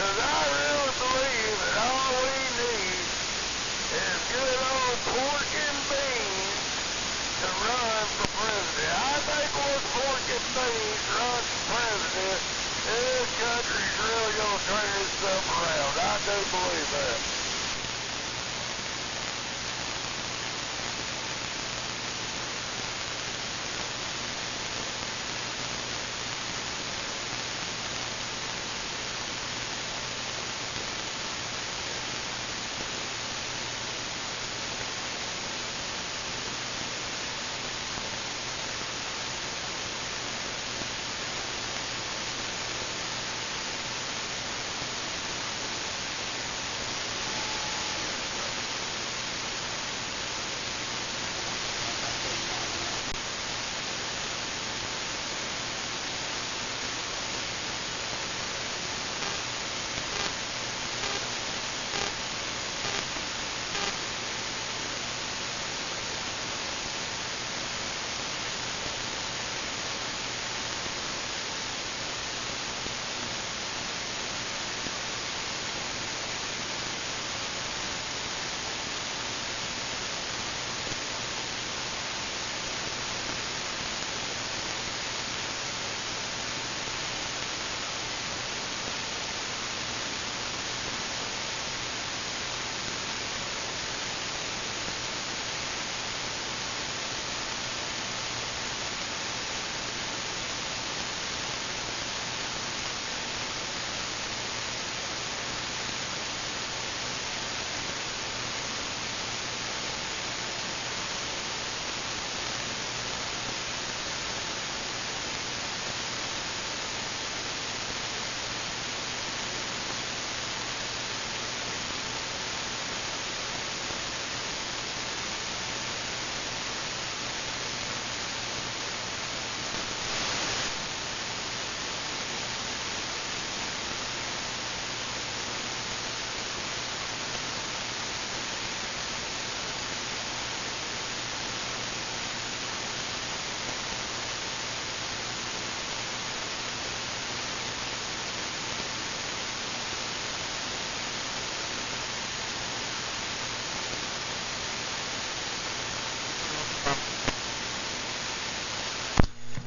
'cause I really believe that all we need is good old pork and beans to run for president. I think once pork and beans runs for president, this country's really going to turn itself around. I do believe that.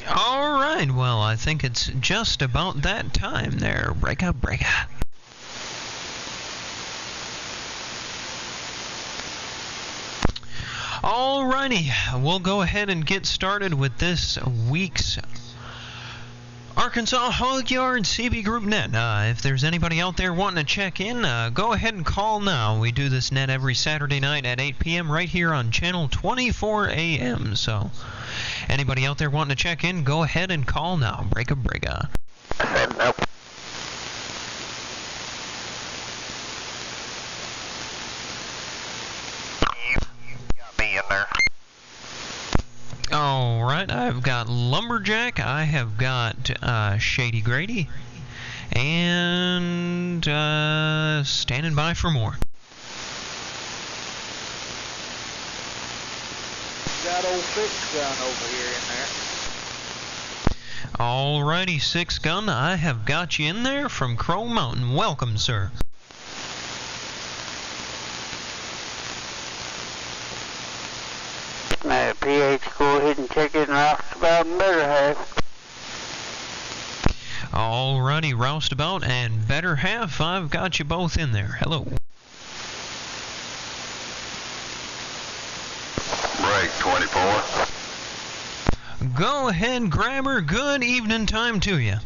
Alright, well, I think it's just about that time there. Breaka. Alrighty, we'll go ahead and get started with this week's Arkansas Hog Yard CB Group Net. If there's anybody out there wanting to check in, go ahead and call now. We do this net every Saturday night at 8 p.m. right here on channel 24 AM. So, anybody out there wanting to check in, go ahead and call now. Breaka. Nope. You got me in there. Alright, I've got Lumberjack, I have got Shady Grady, and standing by for more. Got old Six Gun over here in there. Alrighty, Six Gun, I have got you in there from Crow Mountain. Welcome, sir. Now, PH, go ahead and check in roustabout and better half. Alrighty, roustabout and better half, I've got you both in there. Hello. Break 24. Go ahead, Grabber. Good evening time to you.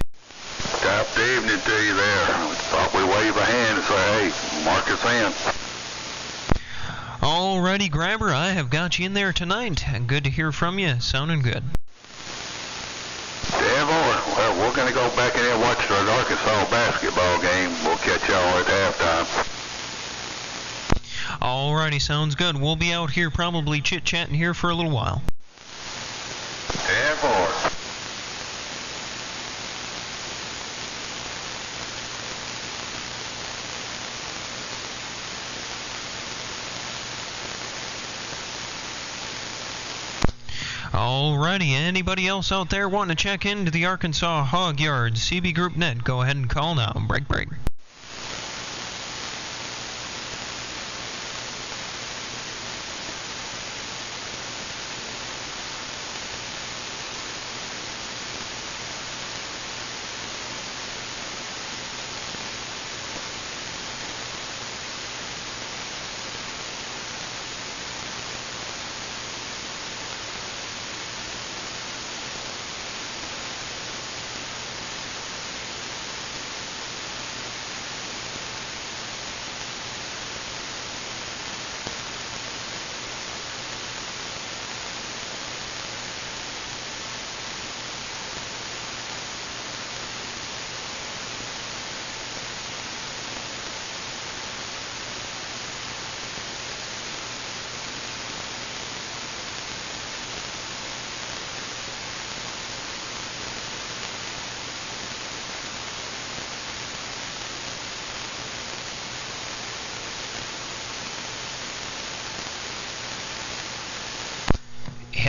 Top evening to you there. Thought we wave a hand and say, hey, mark us in. Alrighty, Grabber, I have got you in there tonight. Good to hear from you. Sounding good. Devil, well, we're going to go back in there and watch the Arkansas basketball game. We'll catch y'all at halftime. Alrighty, sounds good. We'll be out here probably chit-chatting here for a little while. Devil. Alrighty, anybody else out there wanting to check into the Arkansas Hog Yard CB Group Net, go ahead and call now. Break.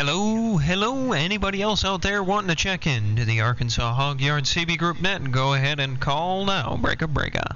Hello, anybody else out there wanting to check in to the Arkansas Hog Yard CB Group Net? Go ahead and call now. Breaka.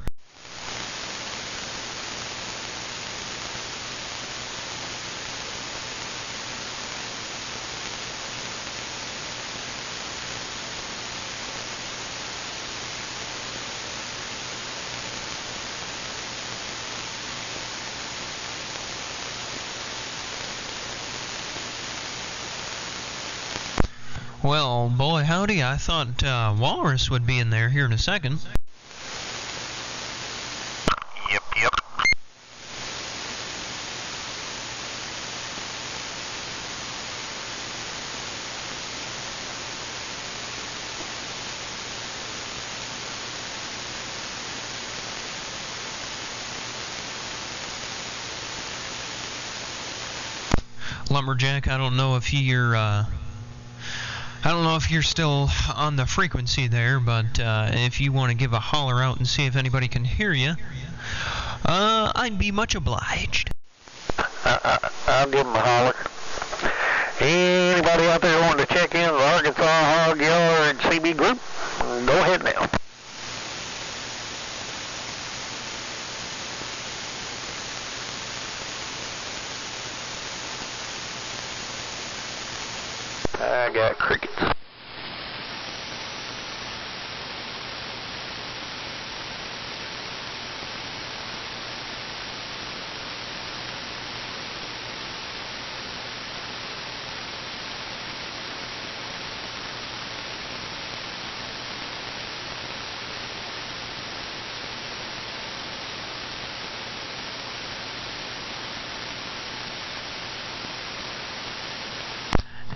Well, boy howdy, I thought Walrus would be in there here in a second. Yep. Lumberjack, I don't know if you're still on the frequency there, but if you want to give a holler out and see if anybody can hear you, I'd be much obliged. I'll give them a holler. Anybody out there wanting to check in the Arkansas Hog Yard CB Group, go ahead now. I got crickets.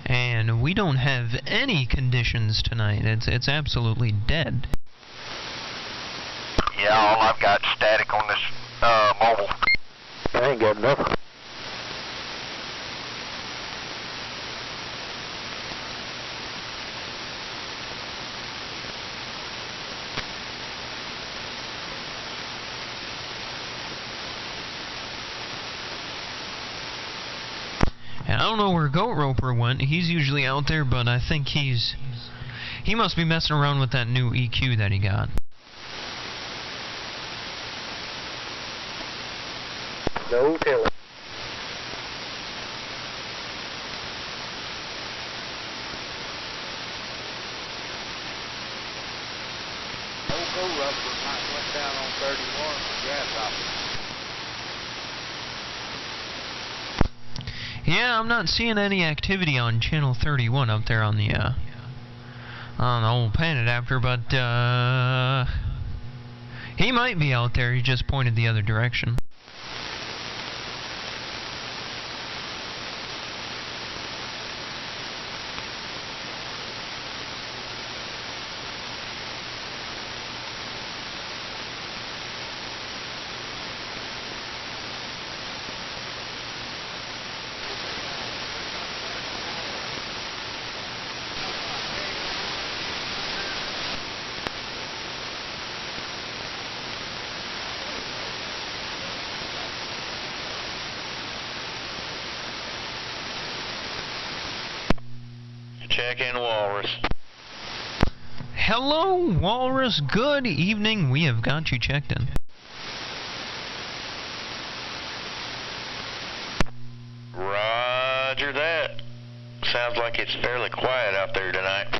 And we don't have any conditions tonight. It's absolutely dead. Yeah, all I've got static on this mobile. I ain't got nothing. And I don't know where Goat Roper went. He's usually out there, but I think he must be messing around with that new EQ that he got. No telling. Old Go-Rupper might went down on 31 for grasshopper. Yeah, I'm not seeing any activity on channel 31 up there on the old pan adapter, but he might be out there. He just pointed the other direction. Check in Walrus. Hello, Walrus. Good evening. We have got you checked in. Roger that. Sounds like it's fairly quiet out there tonight.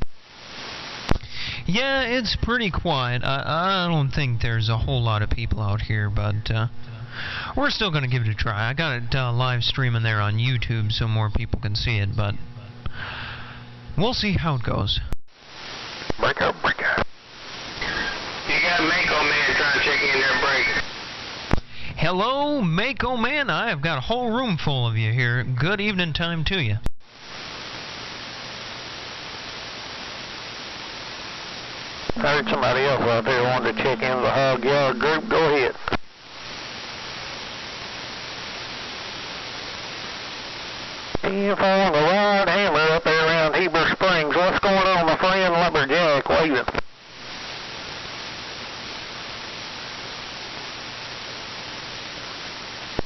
Yeah, it's pretty quiet. I don't think there's a whole lot of people out here, but we're still going to give it a try. I got it live streaming there on YouTube so more people can see it, but we'll see how it goes. Breaka. You got Mako Man trying to check in there, break. Hello, Mako Man. I have got a whole room full of you here. Good evening time to you. Heard somebody else out there wanted to check in the Hog Yard Group. Go ahead. If on the wide hammer up there around Heber Springs, what's going on, my friend Lumberjack waving?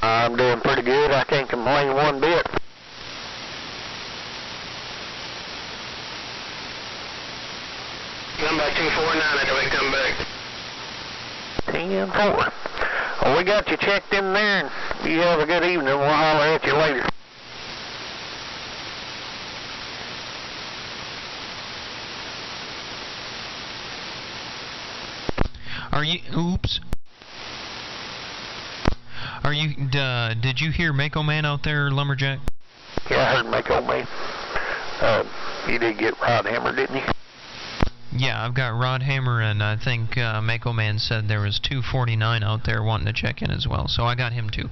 I'm doing pretty good. I can't complain one bit. stand by 249 until we come back. 10-4. Well, we got you checked in there, and you have a good evening. We'll holler at you later. Are you, oops. Are you, did you hear Mako Man out there, Lumberjack? Yeah, I heard Mako Man. You did get Rod Hammer, didn't you? Yeah, I've got Rod Hammer, and I think Mako Man said there was 249 out there wanting to check in as well, so I got him too.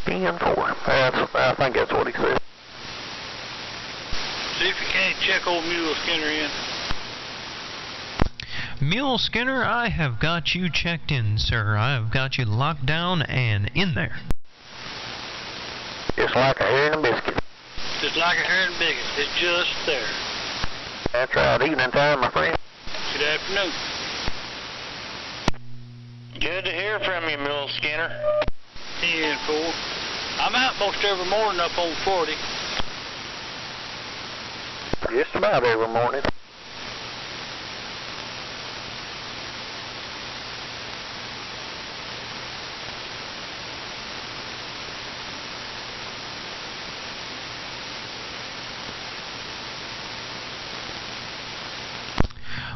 10-4. I think that's what he said. See if you can't check old Mule Skinner in. Mule Skinner, I have got you checked in, sir. I have got you locked down and in there. Just like a hair and a biscuit. Just like a hair and biscuit. It's just there. That's right. Evening time, my friend. Good afternoon. Good to hear from you, Mule Skinner. 10-4. I'm out most every morning up on 40. Just about every morning.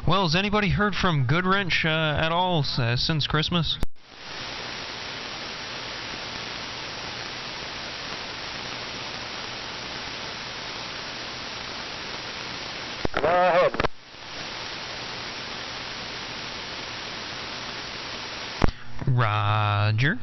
Well, has anybody heard from Goodwrench at all since Christmas? No, I hadn't. Roger.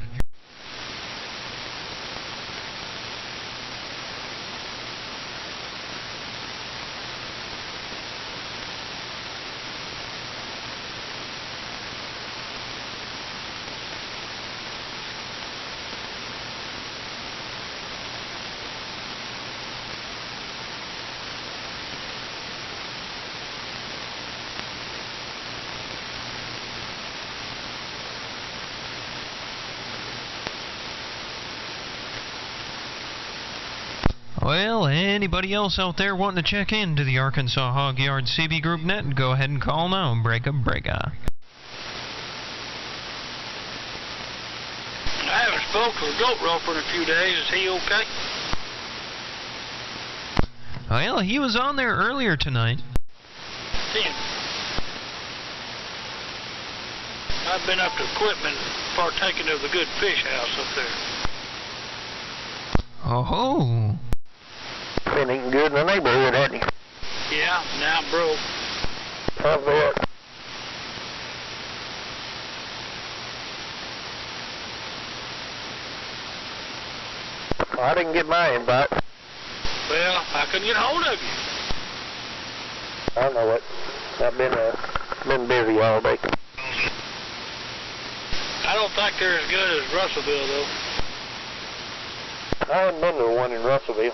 Well, anybody else out there wanting to check in to the Arkansas Hog Yard CB Group Net, go ahead and call now. Breaka. I haven't spoke to a goat roper in a few days. Is he okay? Well, he was on there earlier tonight. 10. I've been up to equipment partaking of the good fish house up there. Oh-ho. Been eating good in the neighborhood, hadn't he? Yeah, now I'm broke. I bet. I didn't get my invite. Well, I couldn't get hold of you. I know it. I've been busy all day. I don't think they're as good as Russellville, though. I haven't been to one in Russellville.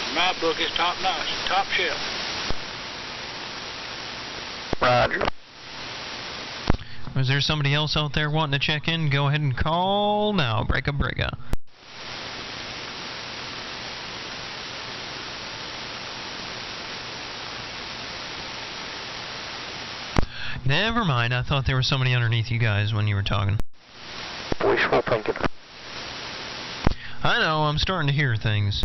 In my book, it's top notch, top shelf. Roger. Was there somebody else out there wanting to check in? Go ahead and call now. Breaka. Never mind, I thought there was somebody underneath you guys when you were talking. Wishful thinking. I know, I'm starting to hear things.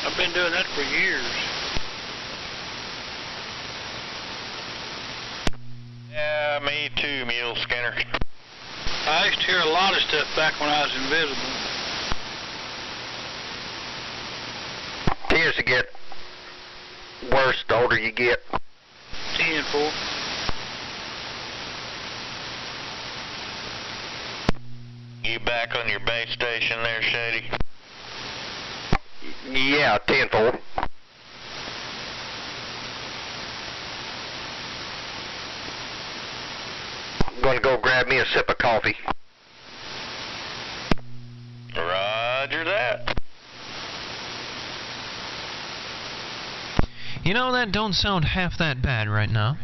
I've been doing that for years. Yeah, me too, Mule Skinner. I used to hear a lot of stuff back when I was invisible. Tends to get worse the older you get. 10-4. You back on your base station there, Shady? Yeah, 10-4. I'm gonna go grab me a sip of coffee. Roger that. You know, that don't sound half that bad right now.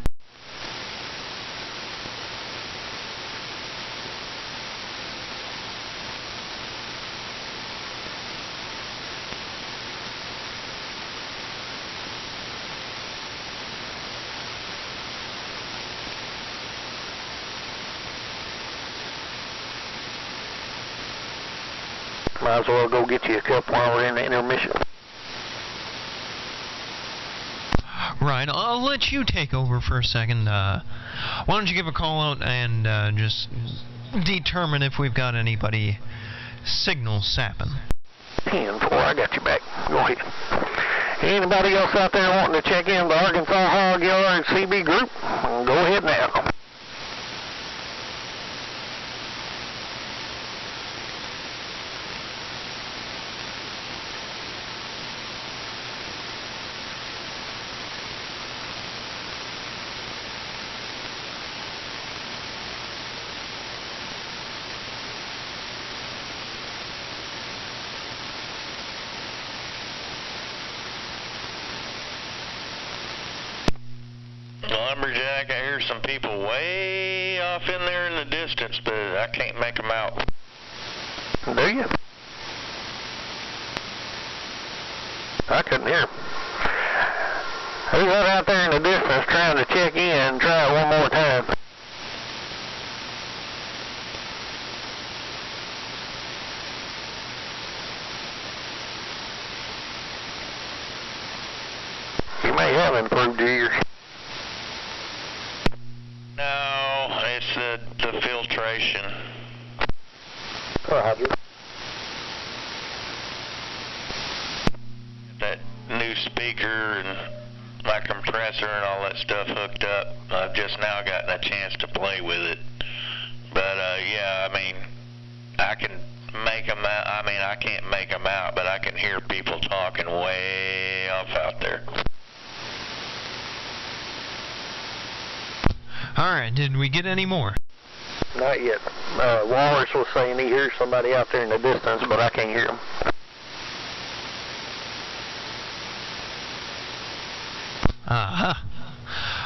Might as well go get you a cup while we're in the intermission. Right, I'll let you take over for a second. Why don't you give a call out and just determine if we've got anybody signal sapping. 10-4, I got you back. Go ahead. Anybody else out there wanting to check in the Arkansas Hog Yard CB group? Go ahead now. Lumberjack, I hear some people way off in there in the distance, but I can't make them out. Do you? I couldn't hear. Who's that out there in the distance trying to check in? Try it one more time. You may have improved your ears. No, it's the filtration. Roger. That new speaker and my compressor and all that stuff hooked up. I've just now gotten a chance to play with it. But yeah, I mean, I can make them out. I mean, I can't make them out, but I can hear people talking way off out there. Alright, did we get any more? Not yet. Walrus was saying he hears somebody out there in the distance, but I can't hear him.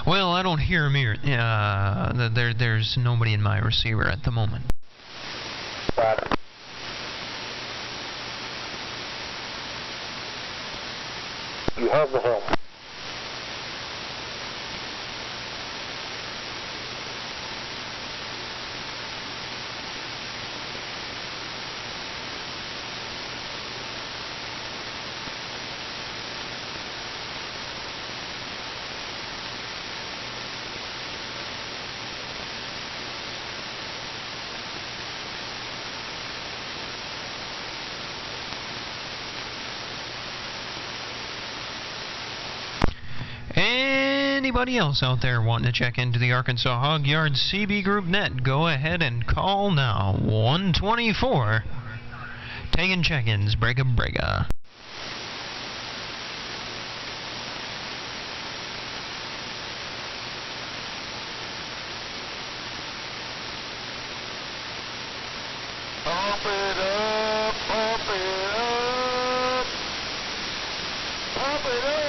Well, I don't hear him here. There's nobody in my receiver at the moment. Got it. You have the helm. Anybody else out there wanting to check into the Arkansas Hog Yard CB Group Net, go ahead and call now. 124. Taking check-ins. Breaka breaka. Pump it up, pump it up, pump it up.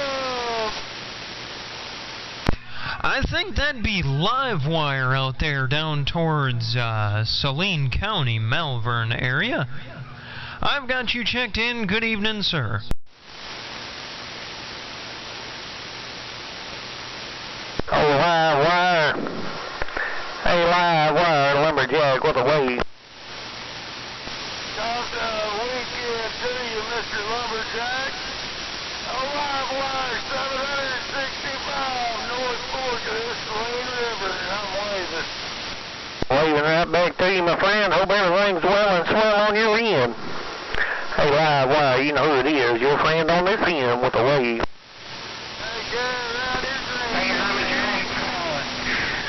I think that'd be Livewire out there down towards Saline County, Malvern area. I've got you checked in. Good evening, sir. Oh, Livewire. Hey, Livewire, Lumberjack with a wave. Top weekend to you, Mr. Lumberjack. Livewire 765 North Fork of this Lane River. I'm waving. Waving right back to you, my friend. Hope everything's well and swell on your end. Hey, Livewire, you know who it is. Your friend on this end with a wave. Hey, Gary, around here, Hey, Lumberjack.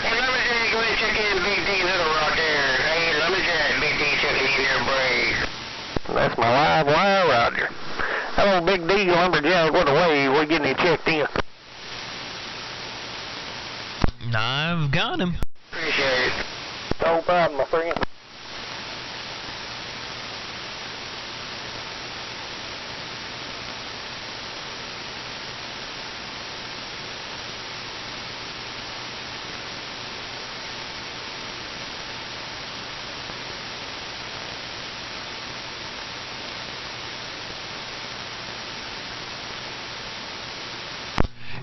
Hey, Lumberjack, go ahead and check in Big D Little Rock there. Hey, Lumberjack, Big D checking in there, Brave. That's my Livewire, Roger. Hello, Big D Lumberjack with a wave. We're getting you checked in. I've got him. Appreciate it. No problem, my friend.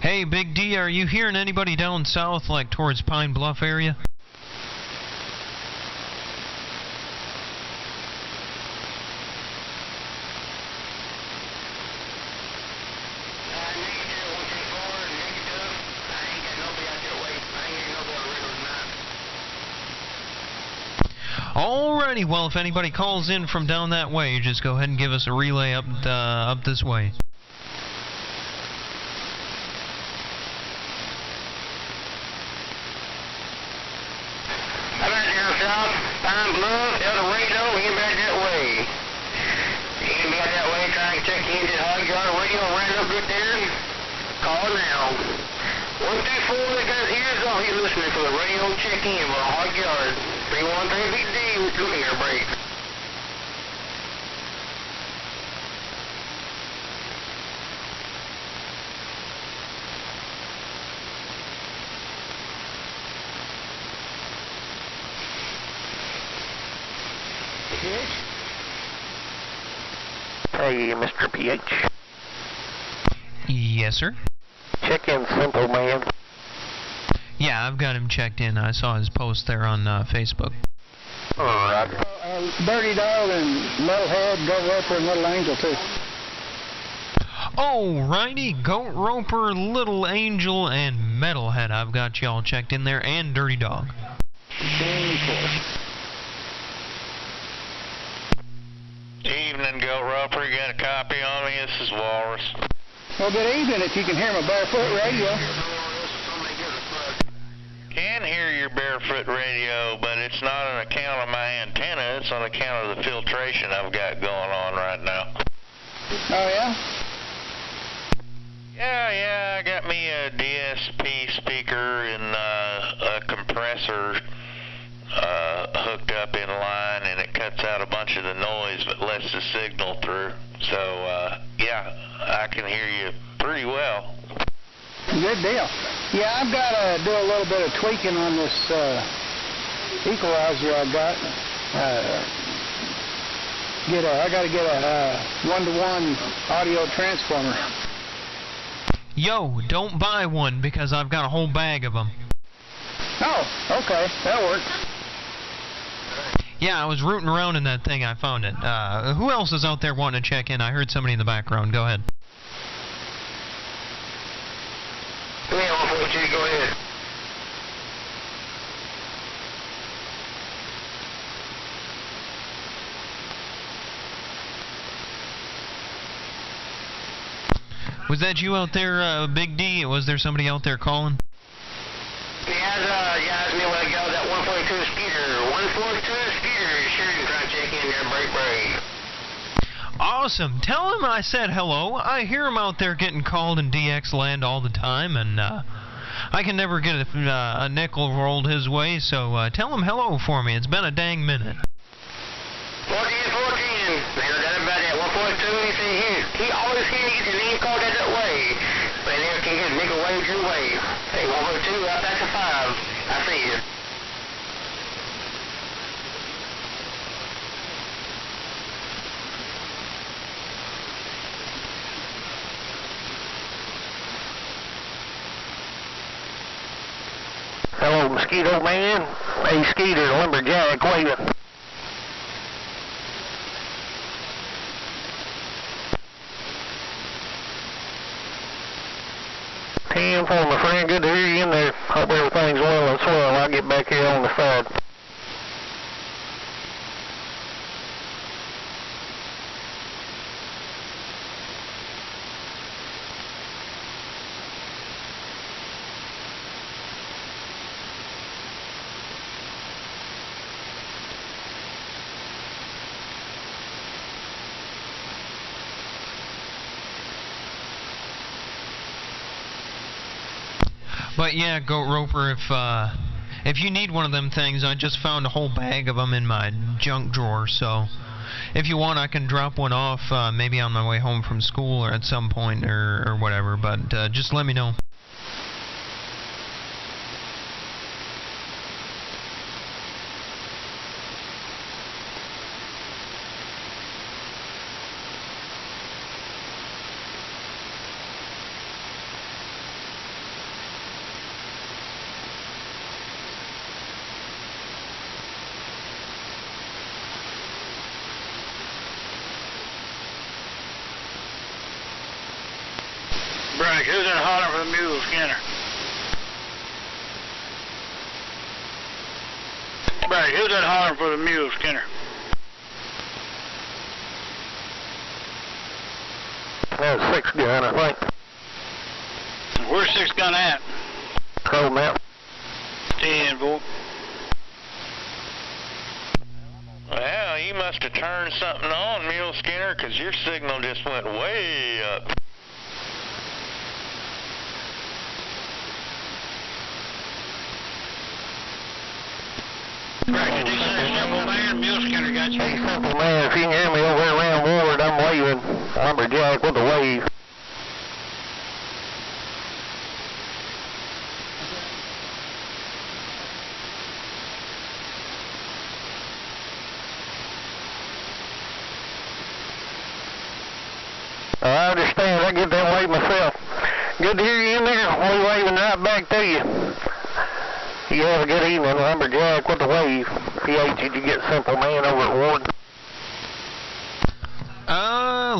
Hey, Big D, are you hearing anybody down south, like towards Pine Bluff area? Alrighty, well, if anybody calls in from down that way, just go ahead and give us a relay up this way. I'm out down south, Pine Bluff, El Dorado, heading back that way. Heading back that way, trying to check the engine, Hawg yard, radio, roundup right there. Call now. 124, they got ears on. He's listening for the radio check-in for Hawg yard. 313 Big D, we're doing air brake. Hey, Mr. PH. Yes, sir. Check in Simple Man. Yeah, I've got him checked in. I saw his post there on Facebook. Alright. Dirty Dog and Metalhead, Goat Roper, and Little Angel, too. Alrighty, Goat Roper, Little Angel, and Metalhead. I've got y'all checked in there, and Dirty Dog. Evening, Goat Roper. You got a copy on me? This is Walrus. Well, good evening, if you can hear my barefoot radio. Can hear your barefoot radio, but it's not on account of my antenna. It's on account of the filtration I've got going on right now. Oh, yeah? Yeah, I got me a DSP speaker and a compressor hooked up in line, and it cuts out a bunch of the noise but lets the signal through. So, yeah, I can hear you pretty well. Good deal. Yeah, I've got to do a little bit of tweaking on this equalizer I got. I got to get a 1-to-1 audio transformer. Yo, don't buy one because I've got a whole bag of them. Oh, okay, that works. Yeah, I was rooting around in that thing. I found it. Who else is out there wanting to check in? I heard somebody in the background. Go ahead. Yeah, 142, go ahead. Was that you out there, Big D? Was there somebody out there calling? Yeah, it's me when I got that 142 Skeeter. 142 Skeeter, Sheridan trying to check in there, break. Awesome. Tell him I said hello. I hear him out there getting called in DX land all the time, and I can never get a nickel rolled his way, so tell him hello for me. It's been a dang minute. 14, I heard that about that 142, he said he always hears you, and he called that way. But he never can get a nickel wave your way. Hey, 142, out back to 5. I see you. Hello, Mosquito Man. Hey, Skeeter, Lumberjack, waving. Tim, for my friend, good to hear you in there. Hope everything's well and swell. I'll get back here on the side. But yeah, Goat Roper, if you need one of them things, I just found a whole bag of them in my junk drawer, so if you want, I can drop one off maybe on my way home from school or at some point or whatever, but just let me know. Break, who's in hollering for the mule, Skinner? Jailbreak, who's that hollering for the mule, Skinner? That's 6 gun, I think. Where's 6 gun at? Cold map. 10-4. Well, you must have turned something on, Mule Skinner, 'cause your signal just went way up. Right, did he say Simple Man? Mule Skinner got you. Hey, Simple Man, if you can hear me over there around Ward, I'm waving. Lumberjack with a wave. I understand. I get that wave myself. Good to hear you in there. We're waving right back to you. You have a good evening, Lumberjack with the wave. PH, did you get Simple Man over at Ward?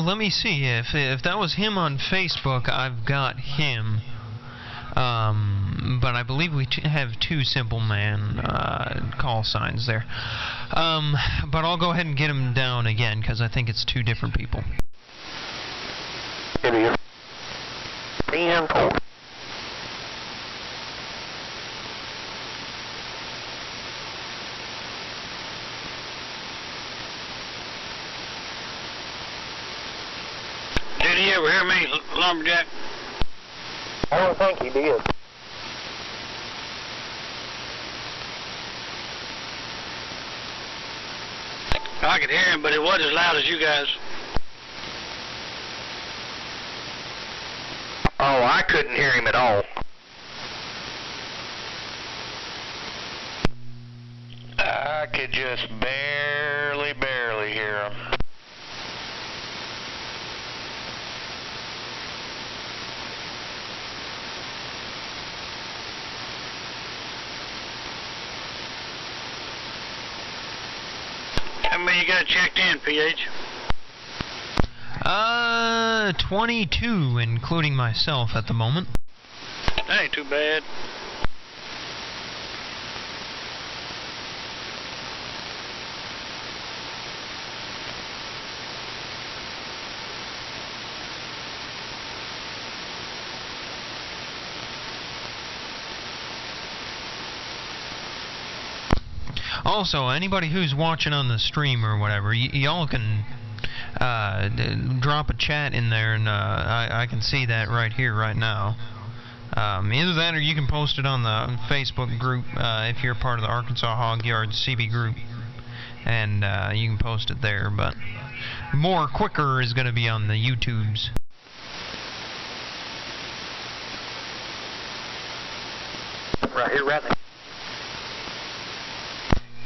Let me see. If that was him on Facebook, I've got him. But I believe we have 2 Simple Man call signs there. But I'll go ahead and get him down again, because I think it's 2 different people. It is. 10-4. Did he ever hear me, Lumberjack? I don't think he did. I could hear him, but it wasn't as loud as you guys. Oh, I couldn't hear him at all. I could just barely hear him. How many you got checked in, PH? 22, including myself at the moment. That ain't too bad. Also, anybody who's watching on the stream or whatever, y'all can drop a chat in there, and I can see that right here, right now. Either that, or you can post it on the Facebook group if you're part of the Arkansas Hog Yard CB group, and you can post it there. But more quicker is going to be on the YouTubes. Right here, right there.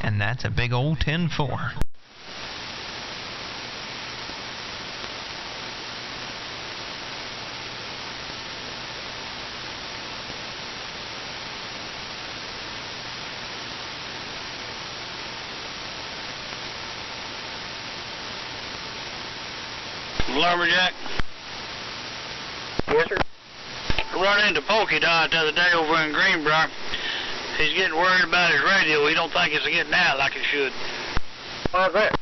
And that's a big old 10-4. Lumberjack? Yes, sir. I run into Pokey Dot the other day over in Greenbrier. He's getting worried about his radio. He don't think it's getting out like it should. Why's that?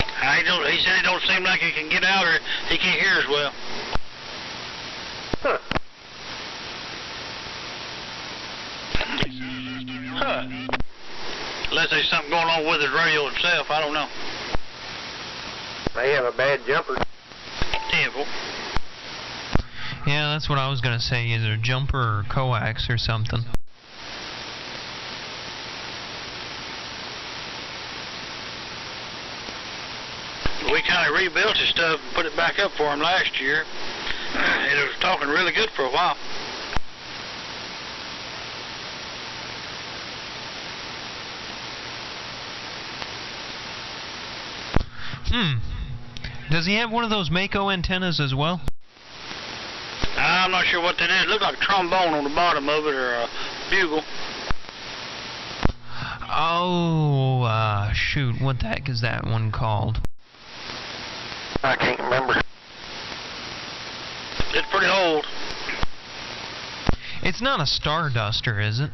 He said it don't seem like he can get out, or he can't hear as well. Huh. Unless there's something going on with his radio itself, I don't know. They have a bad jumper. Terrible. Yeah, that's what I was going to say, either jumper or coax or something. We kind of rebuilt his stuff and put it back up for him last year. It was talking really good for a while. Does he have one of those Mako antennas as well? I'm not sure what that is. It looked like a trombone on the bottom of it, or a bugle. Oh, shoot, what the heck is that one called? I can't remember. It's pretty old. It's not a Starduster, is it?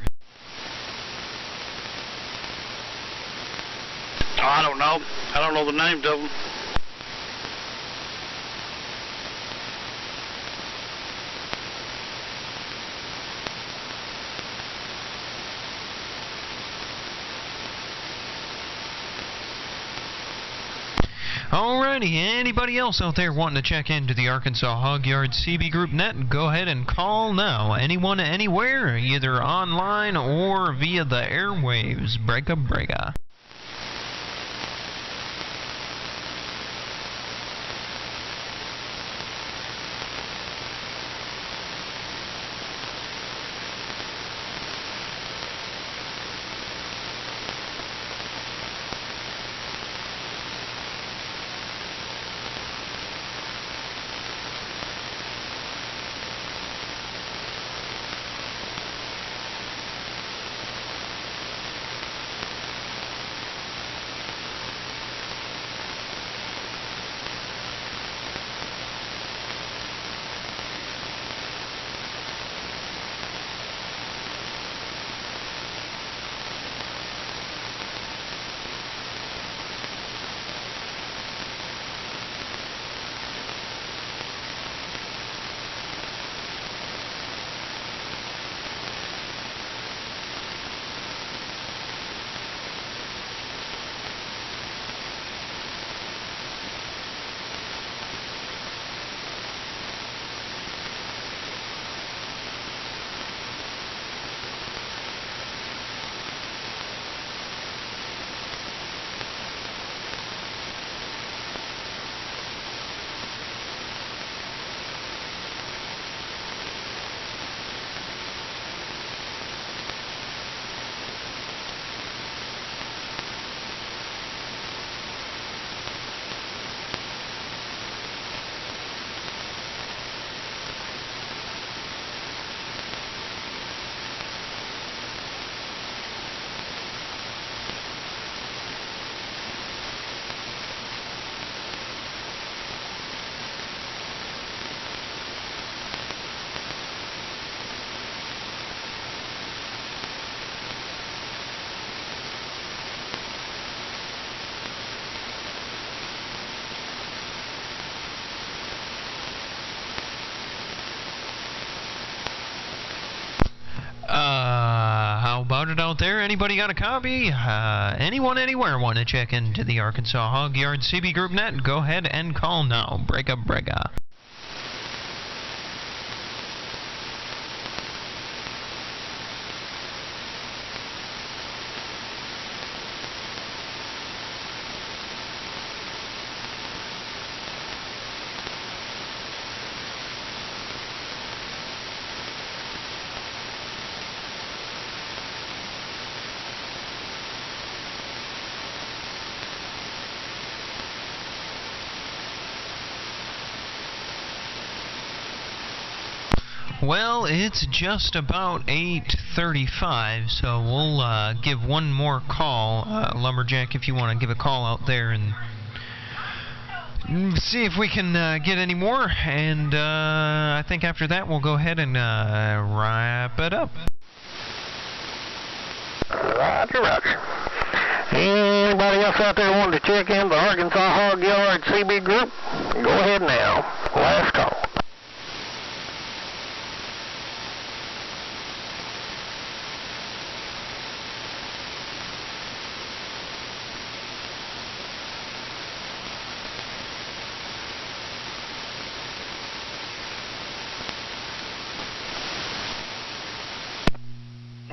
know the names of them. Alrighty, anybody else out there wanting to check into the Arkansas Hog Yard CB Group Net, go ahead and call now. Anyone, anywhere, either online or via the airwaves. Breaka. How about it out there? Anybody got a copy? Anyone, anywhere want to check into the Arkansas Hog Yard CB Group Net? Go ahead and call now. Breaka. Well, it's just about 8:35, so we'll give one more call. Lumberjack, if you want to give a call out there and see if we can get any more. And I think after that we'll go ahead and wrap it up. Roger. Anybody else out there wanting to check in the Arkansas Hog Yard CB Group? Go ahead now. Last call.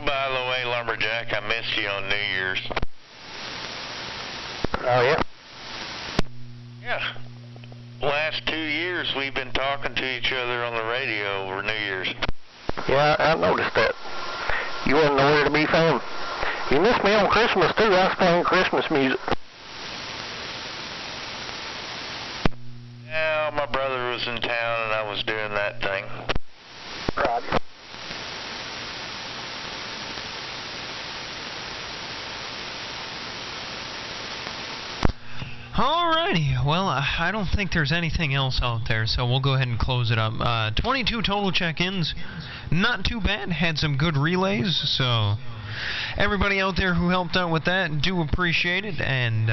By the way, Lumberjack, I missed you on New Year's. Oh, yeah? Yeah. Last 2 years we've been talking to each other on the radio over New Year's. Yeah, I noticed that. You wasn't nowhere to be found. You missed me on Christmas, too. I was playing Christmas music. Yeah, my brother was in town and I was doing that thing. Roger. Alrighty, well, I don't think there's anything else out there, so we'll go ahead and close it up. 22 total check-ins, not too bad, had some good relays, so everybody out there who helped out with that, do appreciate it, and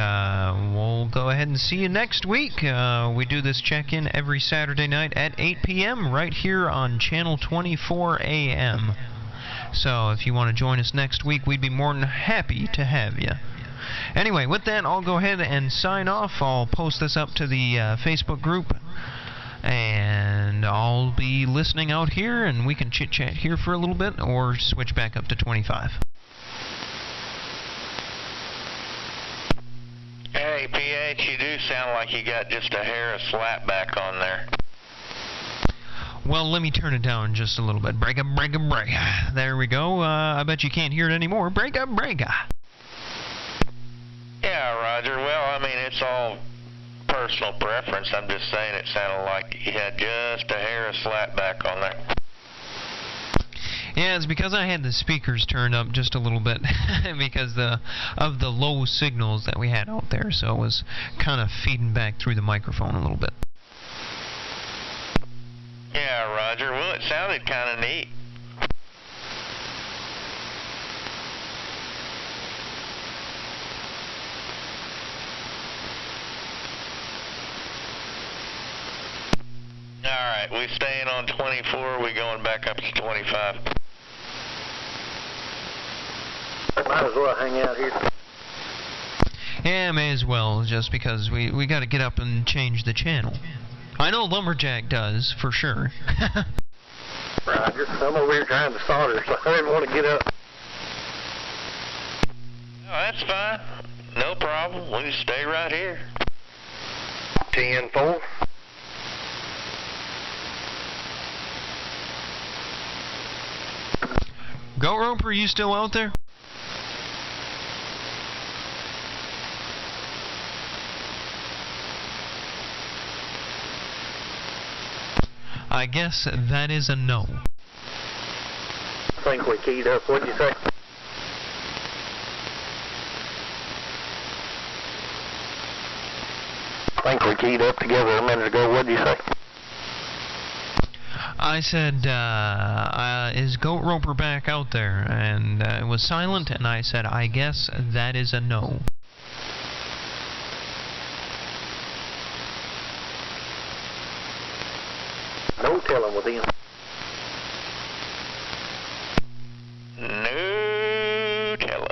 we'll go ahead and see you next week. We do this check-in every Saturday night at 8 p.m. right here on Channel 24 AM. So if you want to join us next week, we'd be more than happy to have you. Anyway, with that, I'll go ahead and sign off. I'll post this up to the Facebook group, and I'll be listening out here, and we can chit-chat here for a little bit, or switch back up to 25. Hey, PH, you do sound like you got just a hair of slapback on there. Well, let me turn it down just a little bit. Break up, break up, break. There we go. I bet you can't hear it anymore. Break up, break. Yeah, Roger. Well, I mean, it's all personal preference. I'm just saying it sounded like you had just a hair of slapback on there. Yeah, it's because I had the speakers turned up just a little bit because of the low signals that we had out there, so it was kind of feeding back through the microphone a little bit. Yeah, Roger. Well, it sounded kind of neat. All right, we staying on 24. We going back up to 25. Might as well hang out here. Yeah, may as well, just because we got to get up and change the channel. I know Lumberjack does, for sure. Roger. I'm over here trying to solder, so I didn't want to get up. Oh, that's fine. No problem. We can stay right here. 10-4. Go Roper, you still out there? I guess that is a no. I think we keyed up. What'd you say? I think we keyed up together a minute ago. What'd you say? I said, is Goat Roper back out there? And it was silent, and I said, I guess that is a no. No telling with him. No telling.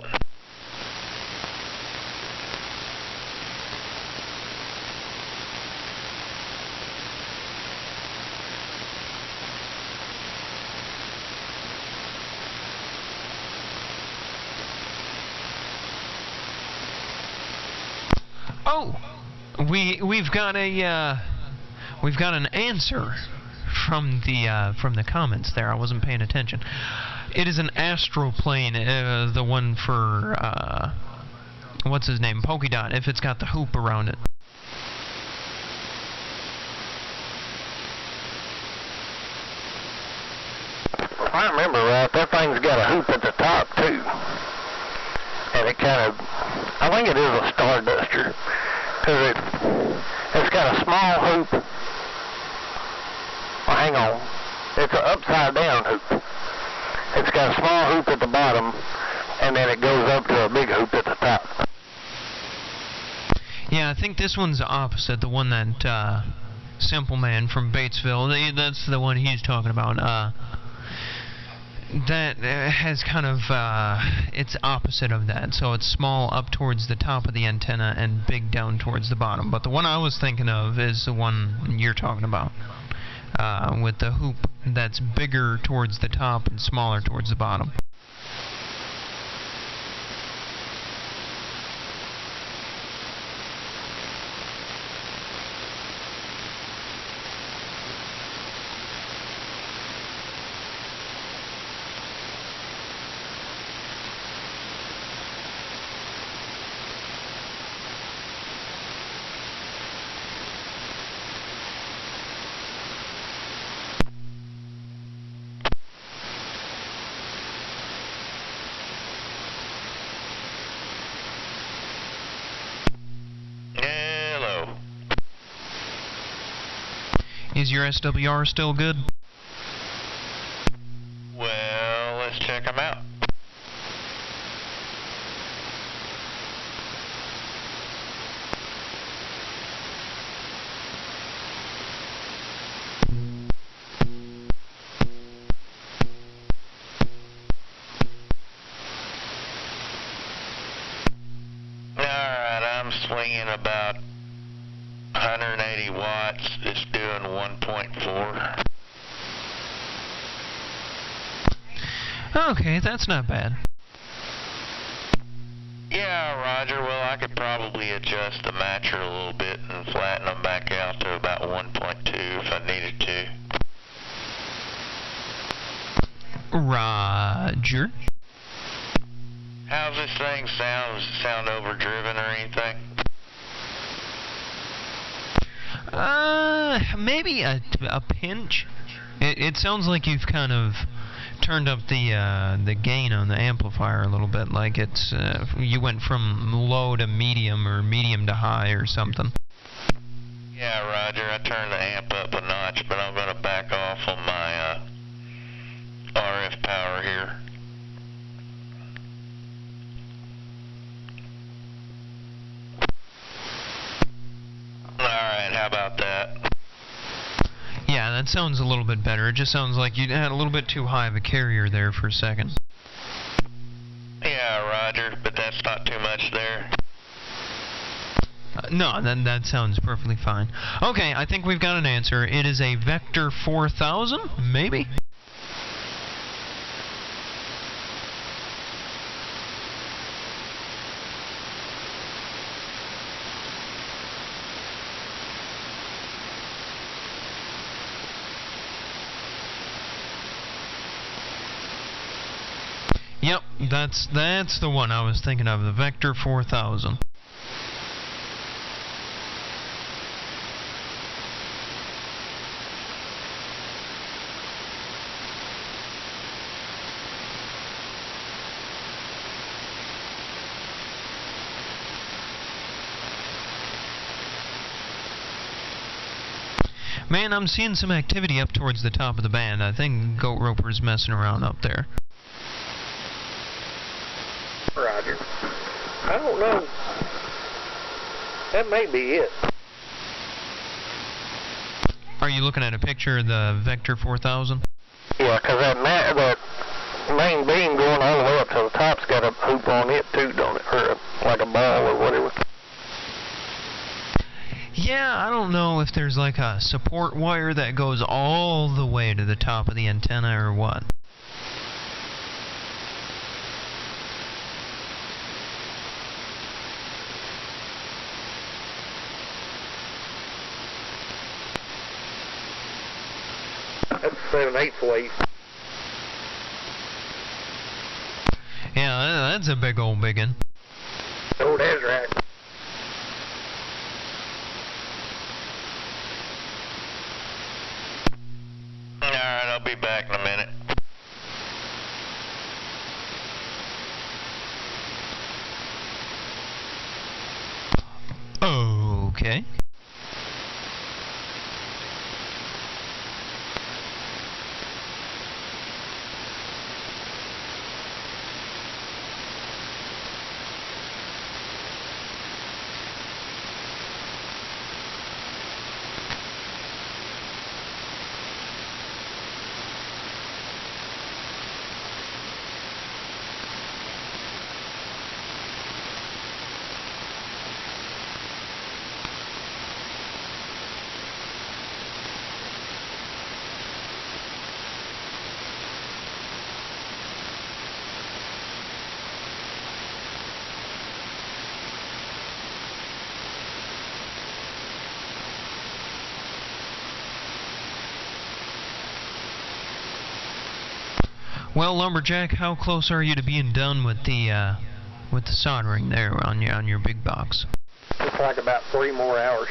Oh, we've got an answer from the comments there. I wasn't paying attention. It is an astroplane, the one for what's his name, Polka Dot, if it's got the hoop around it. If I remember right, that thing's got a hoop at the top too, and it kind of, I think it is a starduster, because it's got a small hoop. Well, hang on, it's an upside down hoop. It's got a small hoop at the bottom, and then it goes up to a big hoop at the top. Yeah, I think this one's the opposite. The one that Simple Man from Batesville, that's the one he's talking about. That has kind of, it's opposite of that. So it's small up towards the top of the antenna and big down towards the bottom. But the one I was thinking of is the one you're talking about, with the hoop that's bigger towards the top and smaller towards the bottom. Is your SWR still good? Well, let's check them out. swinging about 180 watts. It's doing 1.4. Okay, that's not bad. Yeah, Roger. Well, I could probably adjust the matcher a little bit and flatten them back out to about 1.2 if I needed to. Roger. How's this thing sound? Does it sound overdriven or anything? Maybe a pinch. It sounds like you've kind of turned up the gain on the amplifier a little bit, like it's you went from low to medium or medium to high or something. Yeah, Roger. I turned the amp up a notch, but I'm going to back off on my RF power here. Alright, how about that? Yeah, that sounds a little bit better. It just sounds like you had a little bit too high of a carrier there for a second. Yeah, Roger, but that's not too much there. No, then that sounds perfectly fine. Okay, I think we've got an answer. It is a Vector 4000, maybe? Yep, that's the one I was thinking of, the Vector 4000. Man, I'm seeing some activity up towards the top of the band. I think Goat Roper's messing around up there. Roger. I don't know. That may be it. Are you looking at a picture of the Vector 4000? Yeah, because that main beam going all the way up to the top's got a hoop on it too, don't it? Or like a ball or whatever. Yeah, I don't know if there's like a support wire that goes all the way to the top of the antenna or what. That's 7/8 weight. Yeah, that's a big old biggin. Oh, that's right. Alright, I'll be back in a minute. Okay. Well, Lumberjack, how close are you to being done with the soldering there on your big box? It's like about 3 more hours.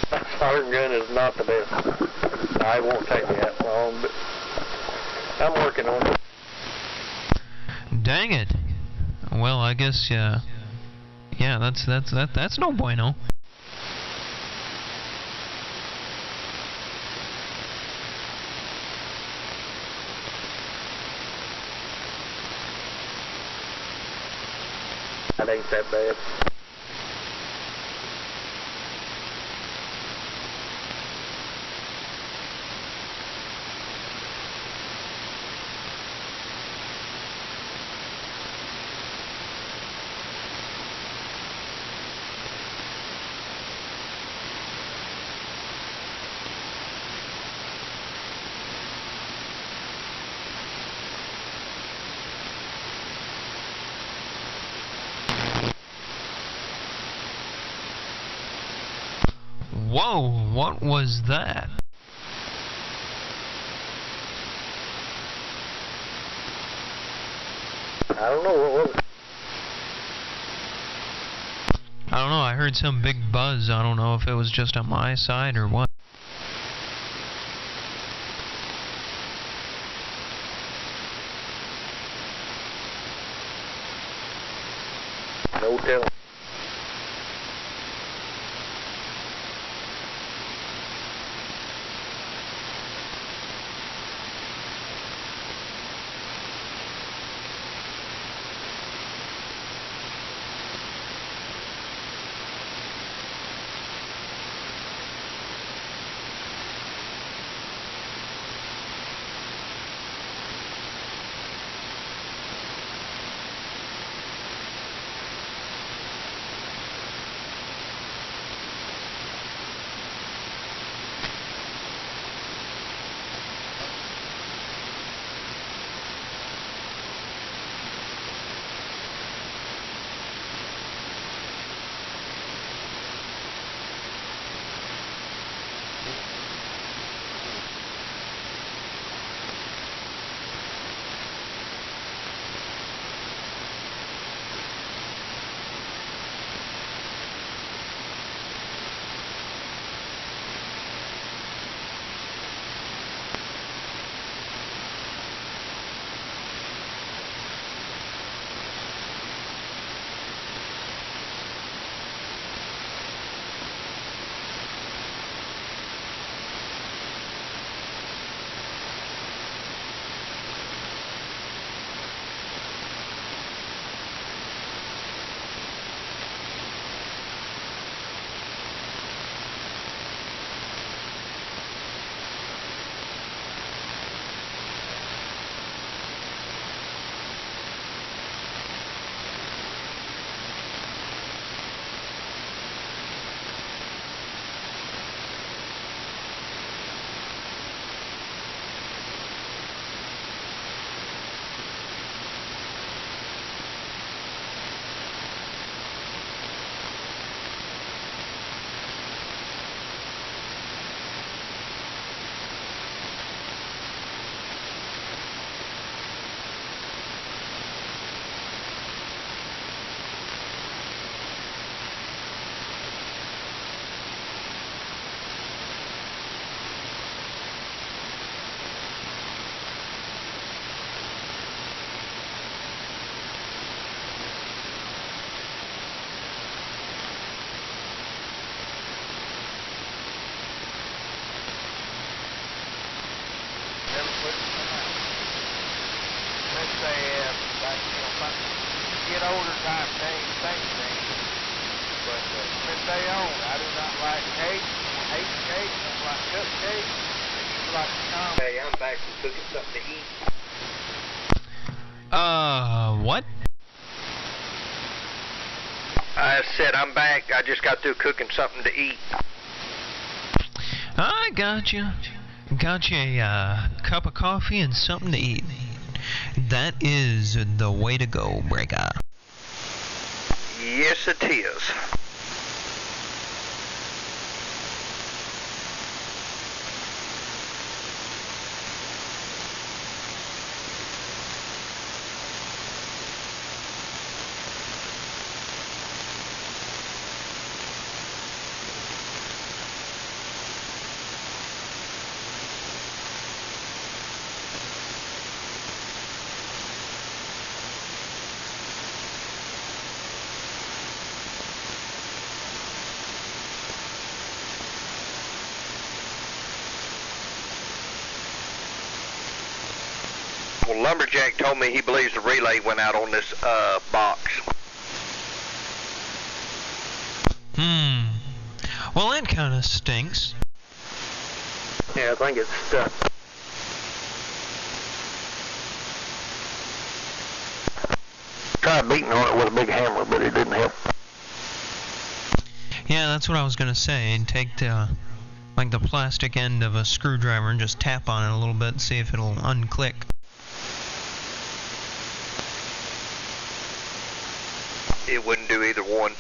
That soldering gun is not the best. It won't take me that long, but I'm working on it. Dang it. Well, I guess yeah, that's no bueno. That ain't that bad. Whoa, what was that? I don't know, what was it? I don't know, I heard some big buzz. I don't know if it was just on my side or what. No telling. Get older, time change, things change. But from this day on, I do not like cake. I hate cake. I don't like cupcakes. I used to like pecan. Hey, I'm back from cooking something to eat. What? I said I'm back. I just got through cooking something to eat. I got you. Got you a cup of coffee and something to eat. That is the way to go, Breaker. Yes, it is. Well, Lumberjack told me he believes the relay went out on this box. Well, that kind of stinks. Yeah, I think it's stuck. Tried beating on it with a big hammer, but it didn't help. Yeah, that's what I was gonna say. Take the like the plastic end of a screwdriver and just tap on it a little bit and see if it'll unclick. It wouldn't do either one.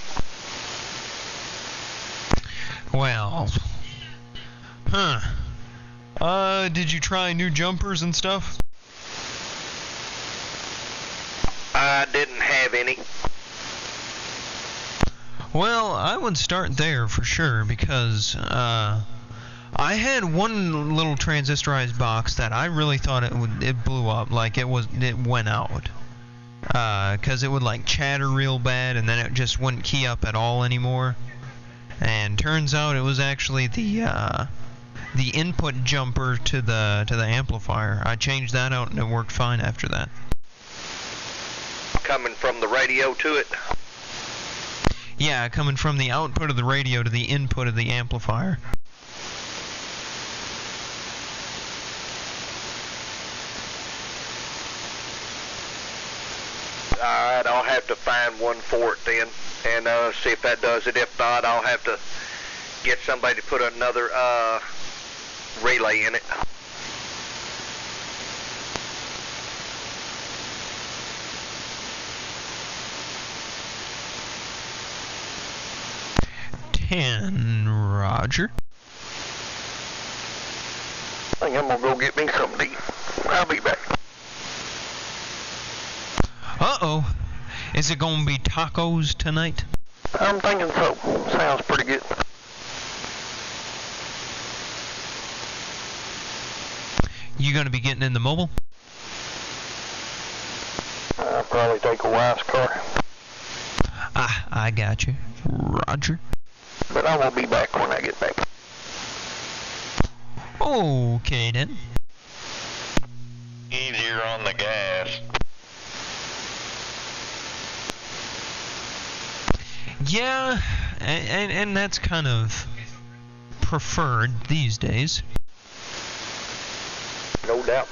Well, did you try new jumpers and stuff? I didn't have any. Well, I would start there for sure, because I had one little transistorized box that I really thought it blew up, like it went out, because it would like chatter real bad, and then it just wouldn't key up at all anymore. And turns out it was actually the input jumper to the amplifier. I changed that out and it worked fine after that. Coming from the radio to it? Yeah, coming from the output of the radio to the input of the amplifier. Alright, I'll have to find one for it then, and see if that does it. If not, I'll have to get somebody to put another relay in it. Roger. I think I'm gonna go get me something to eat. I'll be back. Uh-oh. Is it gonna be tacos tonight? I'm thinking so. Sounds pretty good. You gonna be getting in the mobile? I'll probably take a wife's car. Ah, I got you. Roger. But I will be back when I get back. Okay then. Easier on the gas. Yeah, and that's kind of preferred these days. No doubt.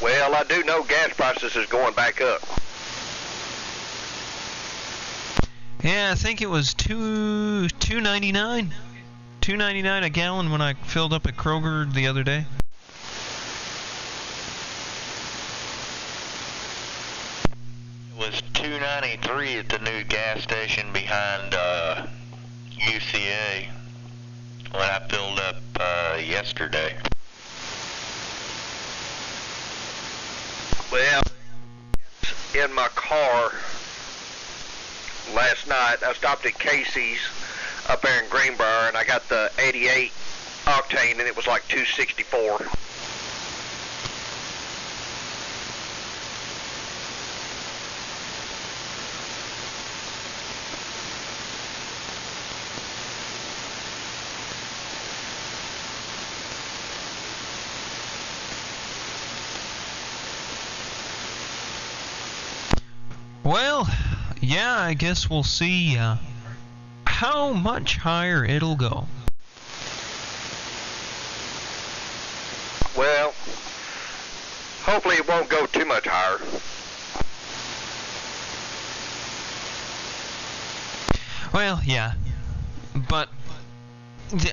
Well, I do know gas prices is going back up. Yeah, I think it was $2.99 a gallon when I filled up at Kroger the other day. It was $2.93 at the new gas station behind UCA when I filled up yesterday. Well, in my car last night, I stopped at Casey's up there in Greenbrier, and I got the 88 octane, and it was like $2.64. Well, yeah, I guess we'll see how much higher it'll go. Well, hopefully it won't go too much higher. Well, yeah, but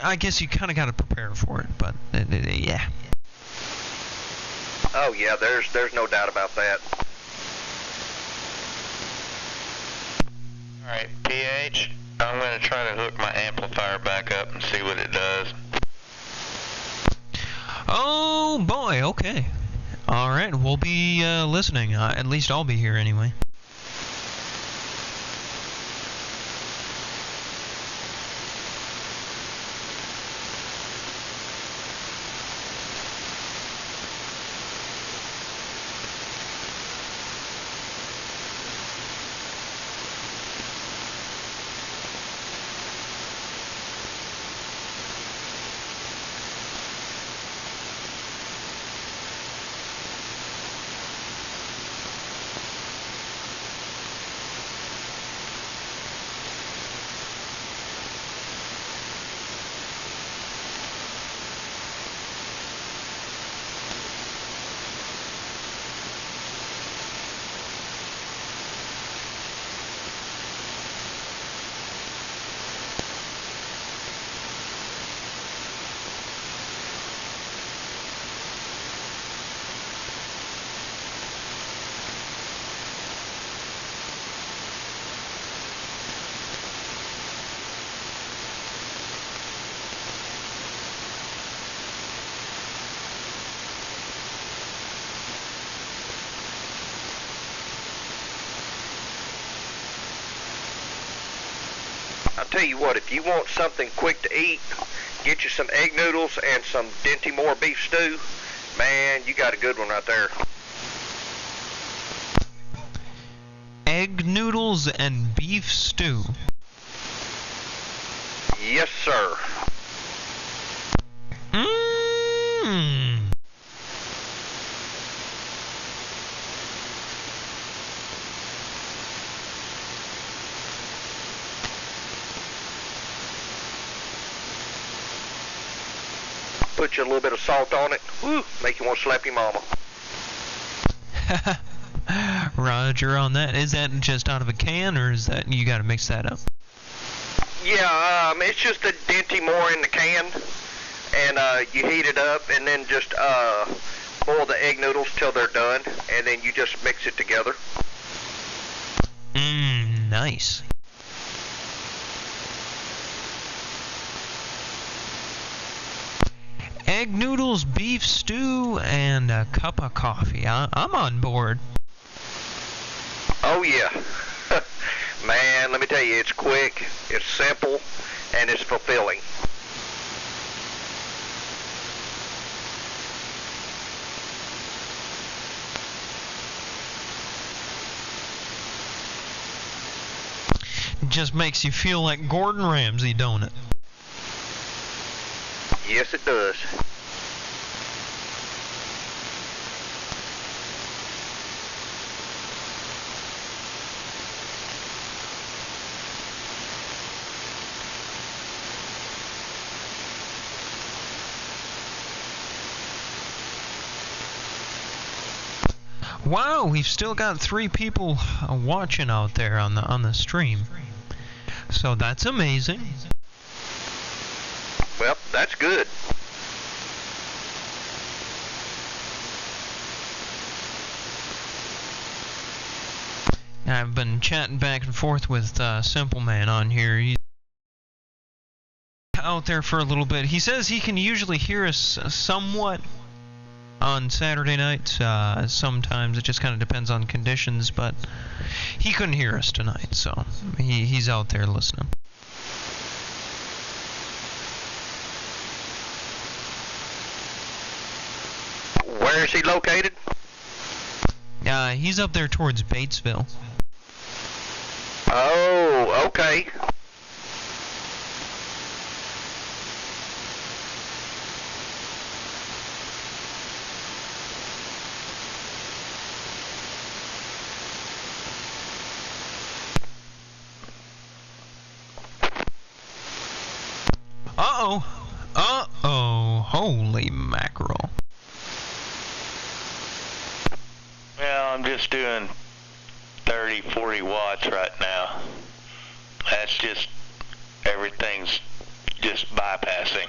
I guess you kind of got to prepare for it, but yeah. Oh yeah, there's no doubt about that. Alright, PH, I'm going to try to hook my amplifier back up and see what it does. Oh boy, okay. Alright, we'll be listening. At least I'll be here anyway. tell you what, if you want something quick to eat, get you some egg noodles and some Dinty Moore beef stew. Man, you got a good one right there. Egg noodles and beef stew. Yes, sir. Mmm. Put you a little bit of salt on it. Woo, make you want to slap your mama. Roger on that. Is that just out of a can, or is that you got to mix that up? Yeah, it's just a Dinty Moore in the can, and you heat it up, and then just boil the egg noodles till they're done, and then you just mix it together. Mmm, nice. Egg noodles, beef stew, and a cup of coffee. I'm on board. Oh yeah. Man, let me tell you, it's quick, it's simple, and it's fulfilling. It just makes you feel like Gordon Ramsay, don't it? Yes, it does. Wow, we've still got 3 people watching out there on the stream. So that's amazing. Well, that's good. I've been chatting back and forth with Simple Man on here. He's out there for a little bit. He says he can usually hear us somewhat on Saturday nights. Sometimes it just kind of depends on conditions, but he couldn't hear us tonight, so he's out there listening. Where is he located? He's up there towards Batesville. Oh, okay. Uh-oh. Uh-oh. Holy mackerel. Well, I'm just doing 30, 40 watts right now. That's just, everything's just bypassing.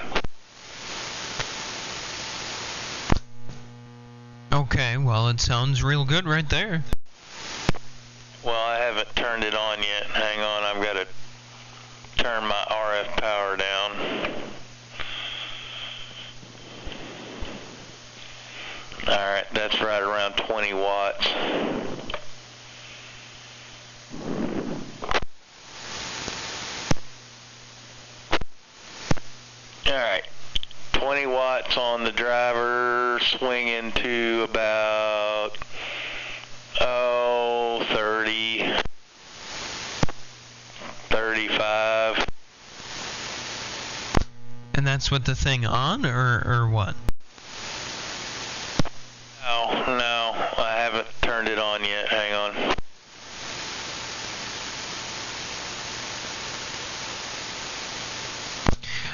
Okay, well, it sounds real good right there. Well, I haven't turned it on yet. Hang on, I've got to turn my RF power down. Alright, that's right around 20 watts. Alright, 20 watts on the driver, swinging to about, 30, 35. And that's with the thing on, or what? No, I haven't turned it on yet. Hang on.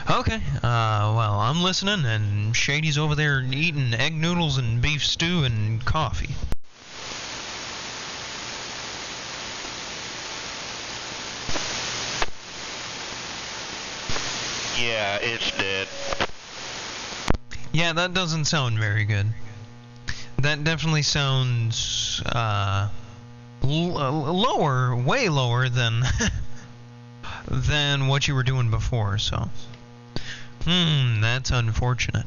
Okay, well, I'm listening, and Shady's over there eating egg noodles and beef stew and coffee. Yeah, it's dead. Yeah, that doesn't sound very good. That definitely sounds, lower, way lower than, than what you were doing before, so. That's unfortunate.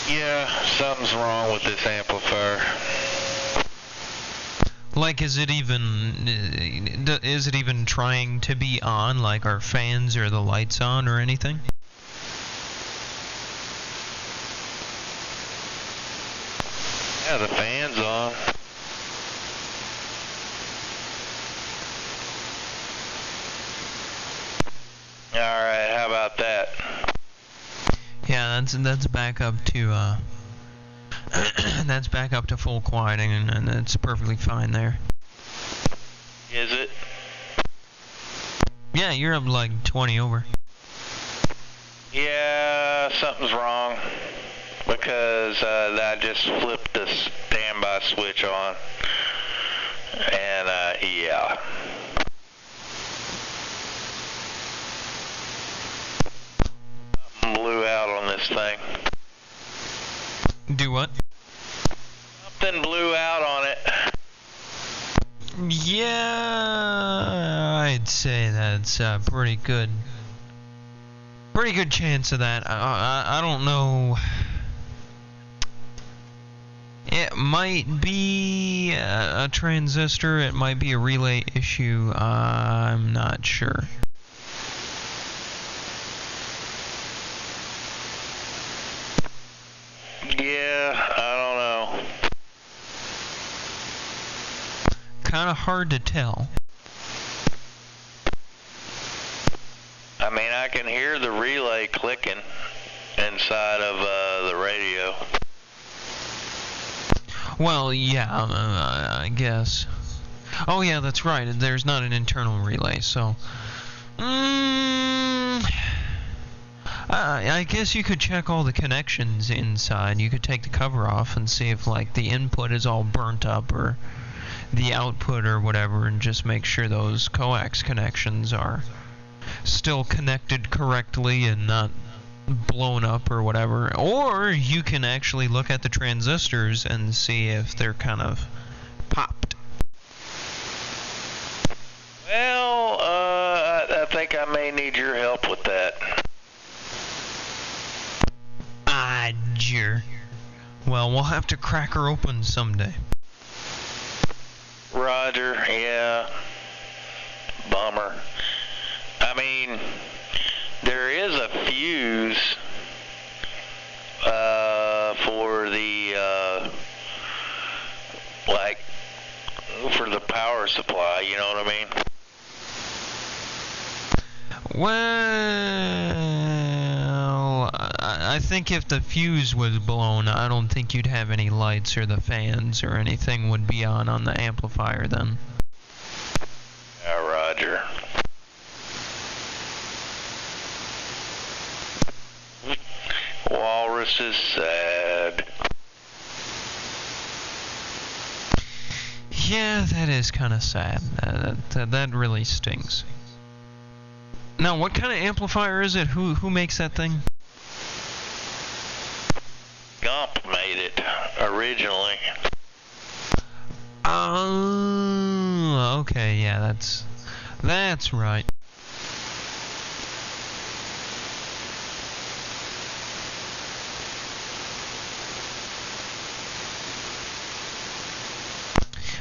Yeah, something's wrong with this amplifier. Like, is it even trying to be on? Like, are fans or the lights on or anything? Yeah, the fan's on. Alright, how about that? Yeah, that's back up to that's back up to full quieting, and it's perfectly fine there. Is it? Yeah, you're up like 20 over. Yeah, something's wrong. Because I just flipped the standby switch on. And, yeah. Something blew out on this thing. Do what? Something blew out on it. Yeah, I'd say that's a pretty good chance of that. I don't know. It might be a transistor, it might be a relay issue, I'm not sure. Yeah, I don't know. Kinda hard to tell. I mean, I can hear the relay clicking inside of the radio. Well, yeah, I guess. Oh yeah, that's right, there's not an internal relay, so... I guess you could check all the connections inside. You could take the cover off and see if, like, the input is all burnt up or the output or whatever, and just make sure those coax connections are still connected correctly and not blown up or whatever. Or you can actually look at the transistors and see if they're kind of popped. Well, I think I may need your help with that. Sure. Well, we'll have to crack her open someday. Roger, yeah. Bummer. I mean, there is a fuse for the like for the power supply, you know what I mean? Well, I think if the fuse was blown, I don't think you'd have any lights or the fans or anything would be on the amplifier then. Yeah, roger. Walrus is sad. Yeah, that is kind of sad. That really stings. Now, what kind of amplifier is it? Who makes that thing? Gump made it originally. Oh, okay, yeah, that's right.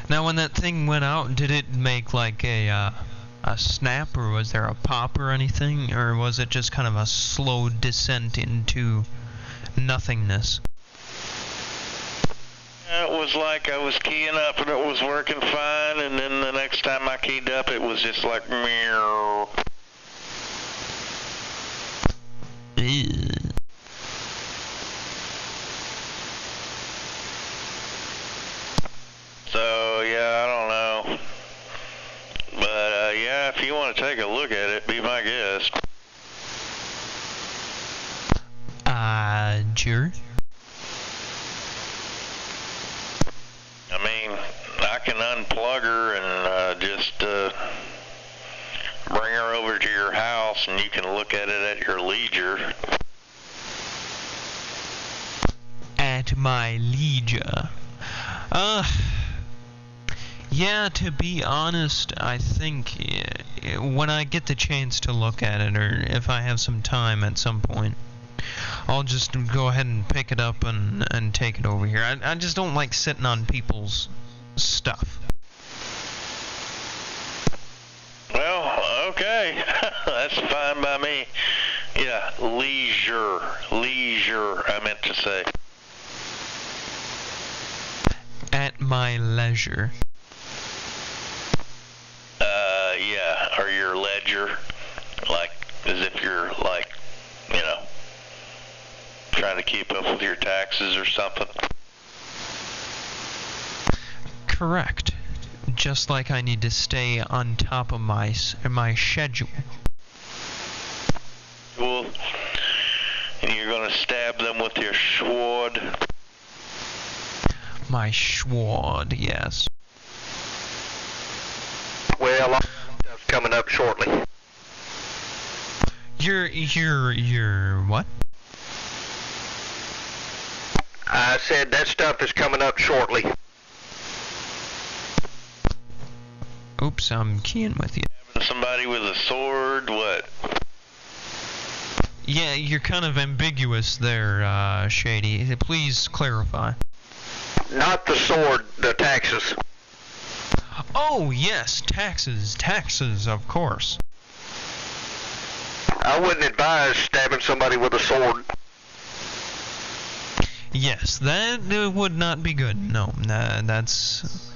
Now, when that thing went out, did it make like a snap, or was there a pop or anything, or was it just kind of a slow descent into nothingness? It was like I was keying up and it was working fine, and then the next time I keyed up, it was just like meow. So yeah, I don't know, but yeah, if you want to take a look at it, be my guest. Sure. I mean, I can unplug her and just bring her over to your house, and you can look at it at your leisure. At my leisure. Yeah, to be honest, I think when I get the chance to look at it, or if I have some time at some point, I'll just go ahead and pick it up and take it over here. I just don't like sitting on people's stuff. That's fine by me. Yeah, leisure, I meant to say. At my leisure. Yeah, or your ledger, like, as if you're, like, you know, trying to keep up with your taxes or something. Correct. Just like I need to stay on top of my schedule. Well, and you're going to stab them with your sword? My sword, yes. Well, that's coming up shortly. Your what? I said that stuff is coming up shortly. Oops, I'm keying with you. Somebody with a sword, what? Yeah, you're kind of ambiguous there, Shady. Please clarify. Not the sword, the taxes. Oh, yes, taxes, of course. I wouldn't advise stabbing somebody with a sword. Yes, that would not be good. No, that's...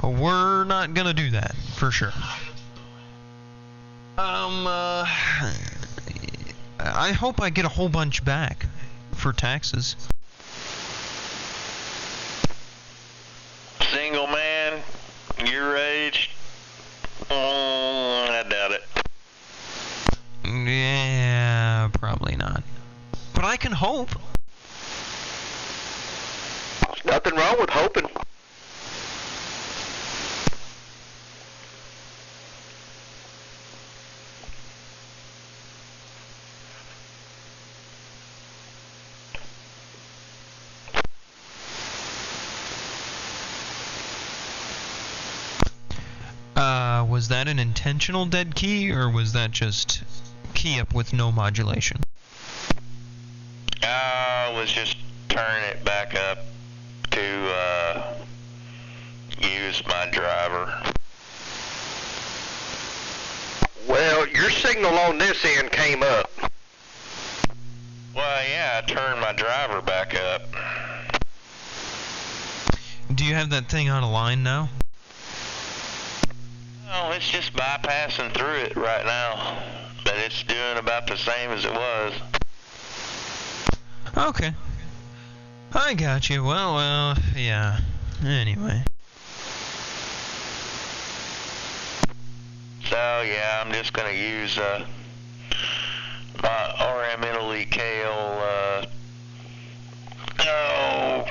We're not gonna do that, for sure. I hope I get a whole bunch back for taxes. Single man, your age? I doubt it. Yeah, probably not. But I can hope. There's nothing wrong with hoping. Was that an intentional dead key, or was that just key up with no modulation? I was just turning it back up to use my driver. Well, your signal on this end came up. Well, yeah, I turned my driver back up. Do you have that thing on a line now? No, it's just bypassing through it right now. But it's doing about the same as it was. Okay. I got you. Well, yeah. Anyway. So, yeah, I'm just going to use my RM Italy KO, KO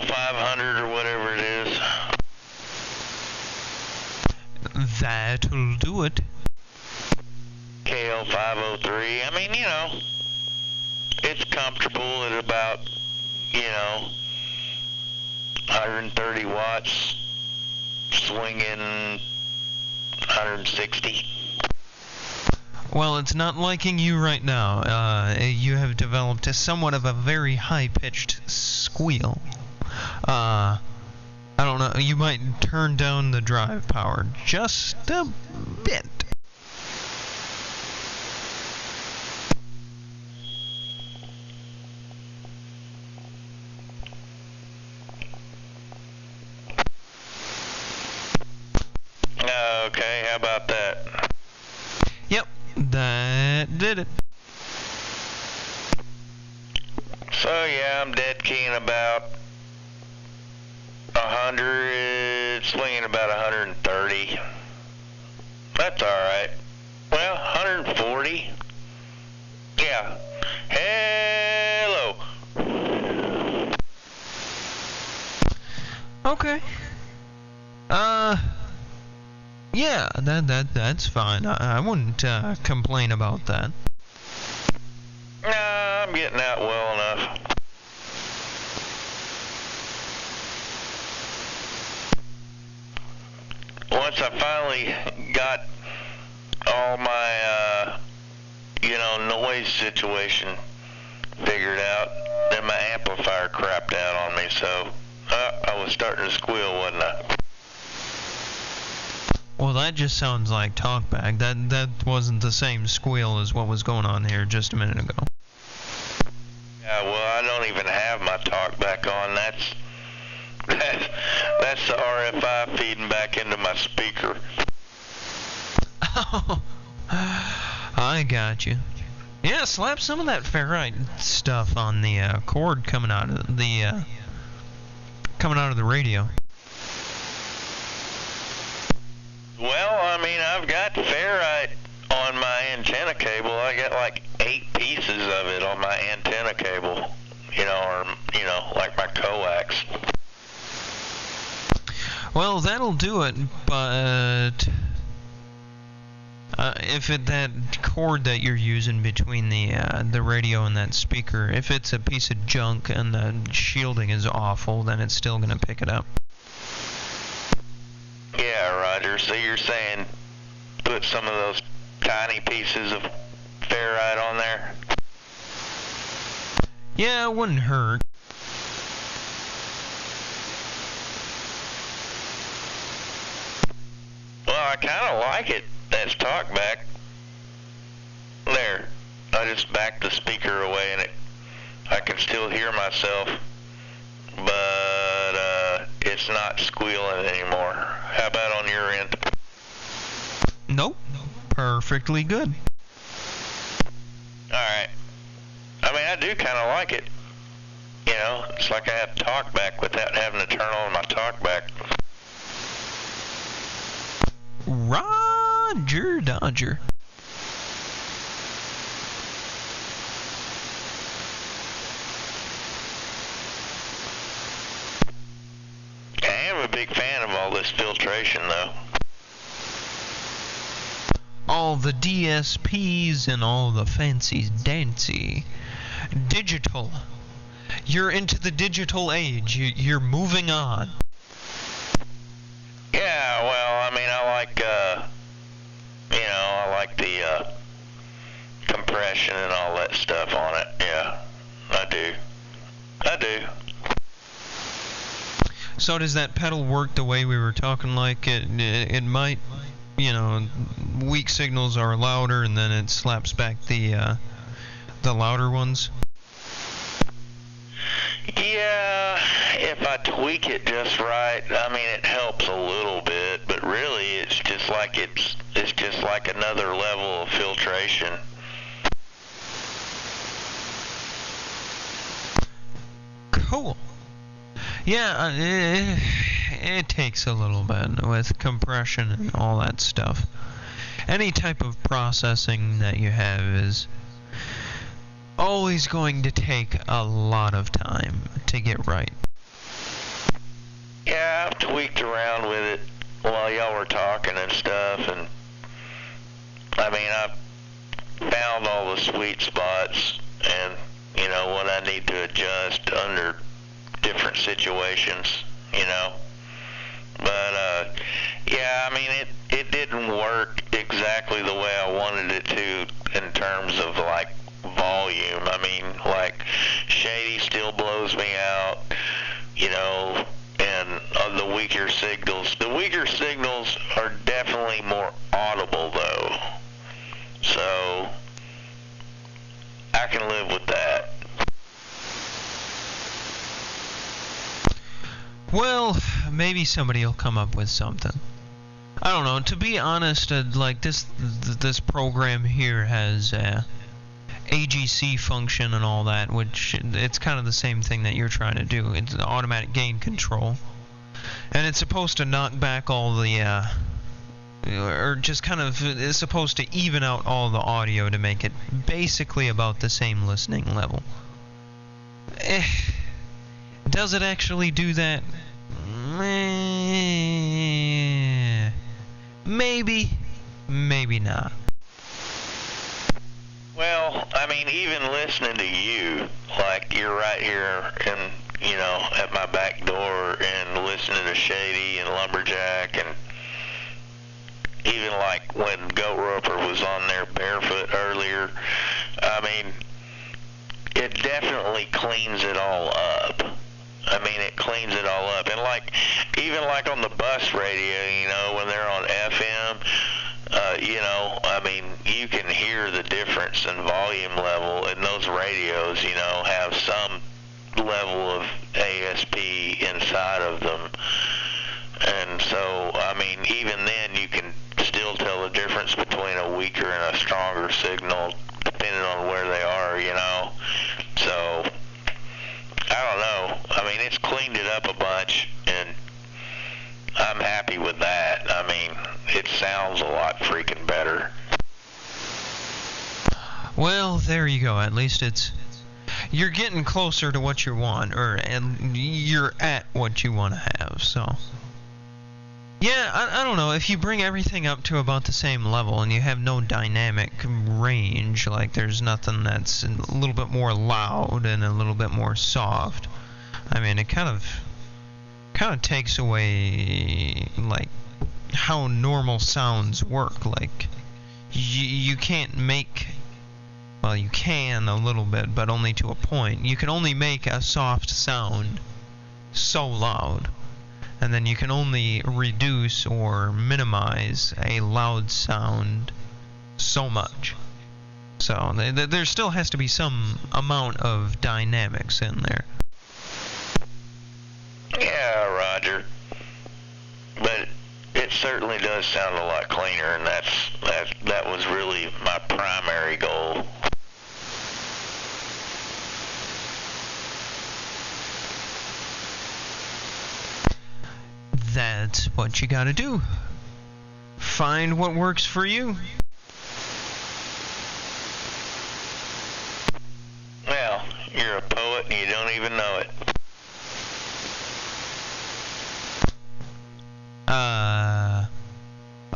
500 or whatever it is. That'll do it. KO 503. I mean, you know, it's comfortable at about, 130 watts, swinging 160. Well, it's not liking you right now. You have developed somewhat of a very high-pitched squeal. I don't know, you might turn down the drive power just a bit. Okay, how about that? Yep, that did it. So yeah, I'm dead keen about 100, swinging about 130. That's alright. Well, 140. Yeah. Hello. Okay. Yeah, that's fine. I wouldn't complain about that. Nah, I'm getting out well enough. Once I finally got all my, noise situation figured out, then my amplifier crapped out on me, so I was starting to squeal, wasn't I? Well, that just sounds like talkback. That wasn't the same squeal as what was going on here just a minute ago. Yeah, well, I don't even have my talkback on. That's the RFI feeding back into my speaker. Oh, I got you. Yeah, slap some of that ferrite stuff on the cord coming out of the radio. Well, I mean, I've got ferrite on my antenna cable. I got like 8 pieces of it on my antenna cable, like my coax. Well, that'll do it, but if that cord that you're using between the radio and that speaker, if it's a piece of junk and the shielding is awful, then it's still going to pick it up. Yeah, Roger. So you're saying put some of those tiny pieces of ferrite on there? Yeah, it wouldn't hurt. Well, I kind of like it as talkback. There. I just backed the speaker away and I can still hear myself, but it's not squealing anymore. How about on your end? Nope. Perfectly good. Alright. I mean, I do kind of like it. It's like I have talkback without having to turn on my talkback. Roger Dodger. I am a big fan of all this filtration, though. All the DSPs and all the fancy dancy. Digital. You're into the digital age. You're moving on. Yeah, well, I mean, I like the compression and all that stuff on it. Yeah, I do. So does that pedal work the way we were talking like it might? Weak signals are louder, and then it slaps back the louder ones. Yeah, if I tweak it just right, I mean, it helps a little bit, but really it's just like another level of filtration. Cool. Yeah, it takes a little bit with compression and all that stuff. Any type of processing that you have is always going to take a lot of time to get right. Yeah, I've tweaked around with it while y'all were talking and stuff, and I mean, I've found all the sweet spots and, what I need to adjust under different situations, But, yeah, I mean, it didn't work exactly the way I wanted it to in terms of, like, volume. I mean, like, Shady still blows me out, and the weaker signals. The weaker signals are definitely more audible, though. So, I can live with that. Well, maybe somebody will come up with something. I don't know. To be honest, like this program here has AGC function and all that, which it's kind of the same thing that you're trying to do. It's automatic gain control, and it's supposed to knock back all the or just kind of is supposed to even out all the audio to make it basically about the same listening level. Does it actually do that? Maybe, maybe not. Well, I mean, even listening to you, like you're right here and, at my back door and listening to Shady and Lumberjack, and even like when Goat Roper was on there barefoot earlier, I mean, it definitely cleans it all up. I mean, it cleans it all up. And like, even like on the bus radio, you know, when they're on FM, you know, I mean, you can hear the difference in volume level, and those radios, you know, have some level of ASP inside of them. And so, I mean, even then you can still tell the difference between a weaker and a stronger signal depending on where they are, you know. So, I don't know. I mean, it's cleaned it up a bunch, and I'm happy with that. I mean, it sounds a lot freaking better. Well, there you go. At least you're getting closer to what you want, and you're at what you want to have, so. Yeah, I don't know, if you bring everything up to about the same level and you have no dynamic range, like there's nothing that's a little bit more loud and a little bit more soft, I mean, it kind of takes away, like, how normal sounds work. Like, you can't make, well, you can a little bit, but only to a point. You can only make a soft sound so loud. And then you can only reduce or minimize a loud sound so much. So there still has to be some amount of dynamics in there. Yeah, Roger. But it certainly does sound a lot cleaner, and that was really my primary goal. That's what you gotta do. Find what works for you. Well, you're a poet and you don't even know it.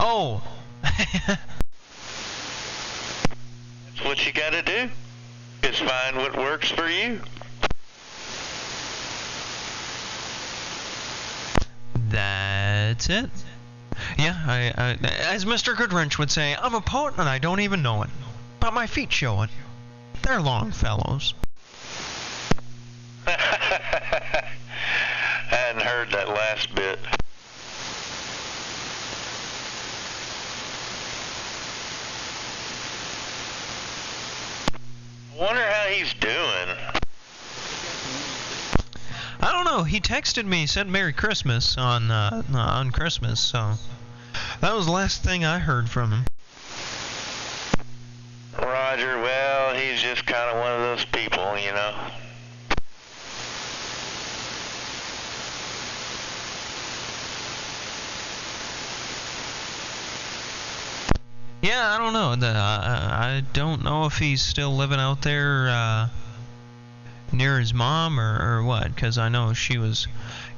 Oh. That's what you gotta do, is find what works for you. That's it. Yeah, I as Mr. Goodwrench would say, I'm a poet and I don't even know it. But my feet show it. They're long fellows. I hadn't heard that last bit. I wonder how he's doing. I don't know. He texted me, said Merry Christmas on Christmas, so that was the last thing I heard from him. Roger, well, he's just kind of one of those people, you know. Yeah, I don't know. I don't know if he's still living out there near his mom or what, because I know she was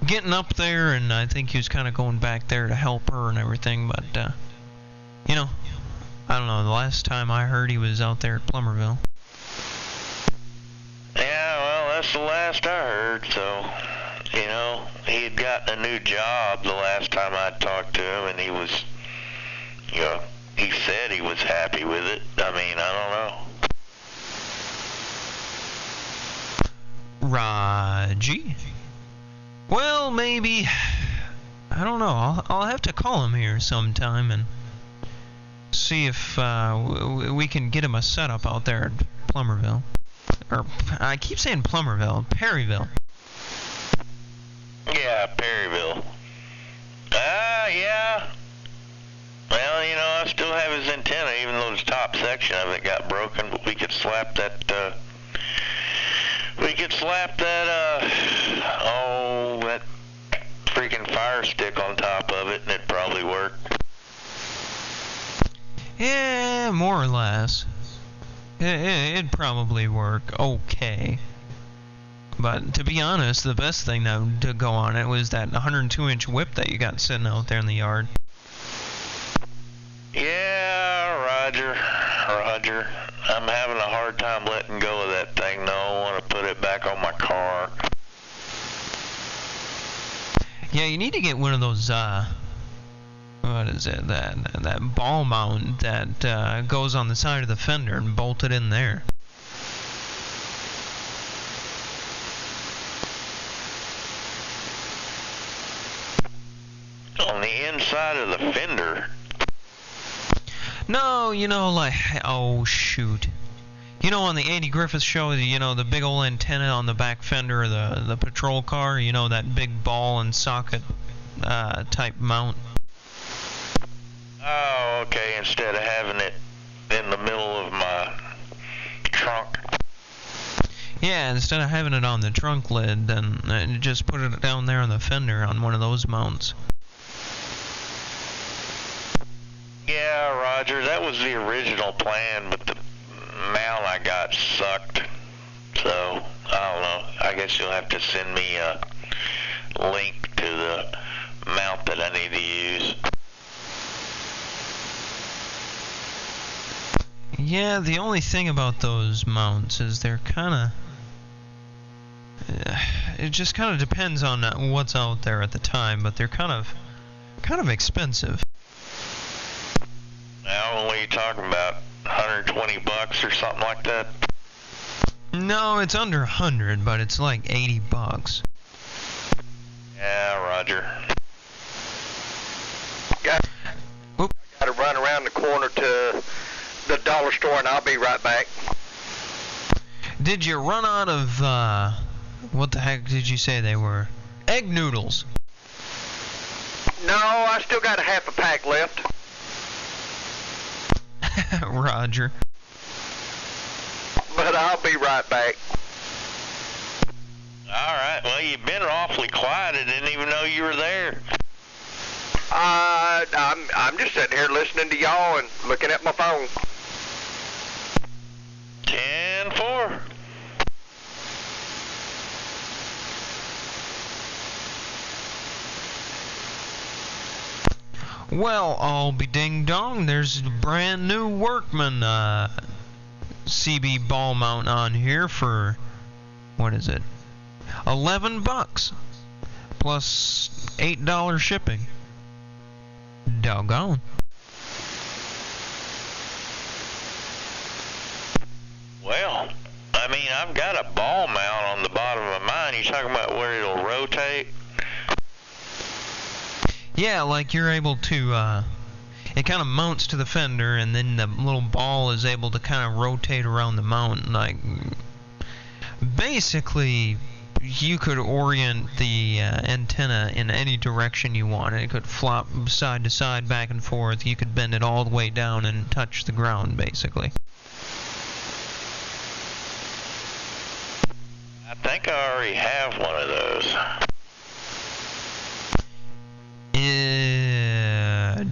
getting up there, and I think he was kind of going back there to help her and everything, but, you know, I don't know. The last time I heard, he was out there at Plummerville. Yeah, well, that's the last I heard, so, you know, he had gotten a new job the last time I talked to him, and he was, you know, he said he was happy with it. I mean, I don't know. Raji? Well, maybe, I don't know. I'll have to call him here sometime and see if we can get him a setup out there at Plummerville. Or, I keep saying Plummerville, Perryville. Yeah, Perryville. Yeah. Well, you know, I still have his antenna, even though the top section of it got broken, but we could slap that, that freaking fire stick on top of it, and it'd probably work. Yeah, more or less. It'd probably work okay. But to be honest, the best thing to go on it was that 102-inch whip that you got sitting out there in the yard. Yeah, Roger. I'm having a hard time letting go of that thing, though. I want to put it back on my car. Yeah, you need to get one of those, what is it, that ball mount that goes on the side of the fender and bolt it in there. the inside of the fender. No, you know, like, oh shoot. You know, on the Andy Griffith show, you know, the big old antenna on the back fender of the patrol car, you know, that big ball and socket type mount. Oh, okay, instead of having it in the middle of my trunk. Yeah, instead of having it on the trunk lid, then just put it down there on the fender on one of those mounts. Yeah, Roger, that was the original plan, but the mount I got sucked. So, I don't know. I guess you'll have to send me a link to the mount that I need to use. Yeah, the only thing about those mounts is they're kind of... it just kind of depends on what's out there at the time, but they're kind of expensive. Now, what are you talking about? 120 bucks or something like that? No, it's under 100, but it's like 80 bucks. Yeah, Roger. Got to run around the corner to the dollar store, and I'll be right back. Did you run out of, what the heck did you say they were? Egg noodles. No, I still got a half a pack left. Roger. But I'll be right back. Alright, well, you've been awfully quiet. I didn't even know you were there. I'm just sitting here listening to y'all and looking at my phone. 10-4. Well, I'll be ding dong. There's a brand new Workman CB ball mount on here for, what is it? 11 bucks plus $8 shipping. Doggone. Well, I mean, I've got a ball mount on the bottom of mine. You talking about where it'll rotate? Yeah, like you're able to, it kind of mounts to the fender, and then the little ball is able to kind of rotate around the mount. Like, basically, you could orient the antenna in any direction you want. It could flop side to side, back and forth. You could bend it all the way down and touch the ground, basically. I think I already have one of those.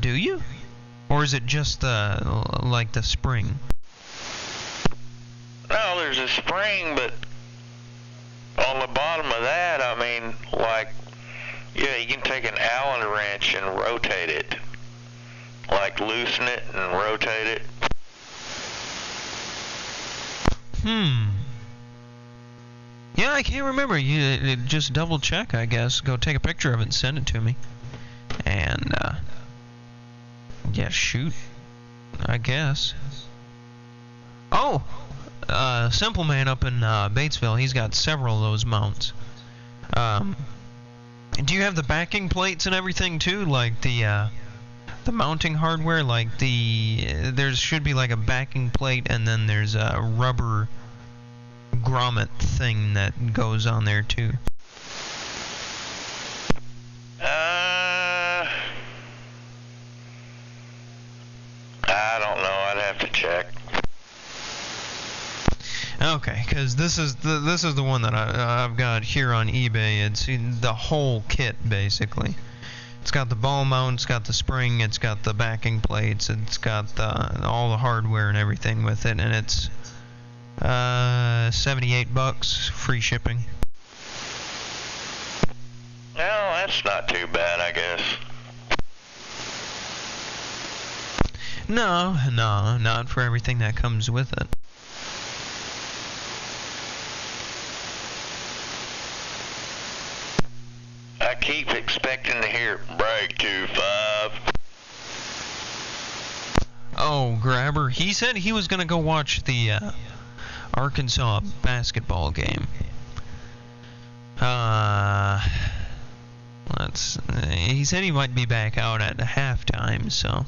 Do you? Or is it just like the spring? No, there's a spring, but on the bottom of that, I mean, like, yeah, you can take an Allen wrench and rotate it. Like, loosen it and rotate it. Yeah, I can't remember. You just double check, I guess. Go take a picture of it and send it to me. And, yeah, shoot. I guess. Oh! Simple Man up in Batesville, he's got several of those mounts. Do you have the backing plates and everything too? Like the mounting hardware? Like there should be like a backing plate, and then there's a rubber grommet thing that goes on there too. I don't know. I'd have to check. Okay, because this is the one that I've got here on eBay. It's the whole kit basically. It's got the ball mount, it's got the spring, it's got the backing plates, it's got all the hardware and everything with it, and it's 78 bucks, free shipping. Well, that's not too bad, I guess. No, not for everything that comes with it. I keep expecting to hear break 2-5. Oh, Grabber. He said he was going to go watch the Arkansas basketball game. Let's He said he might be back out at halftime, so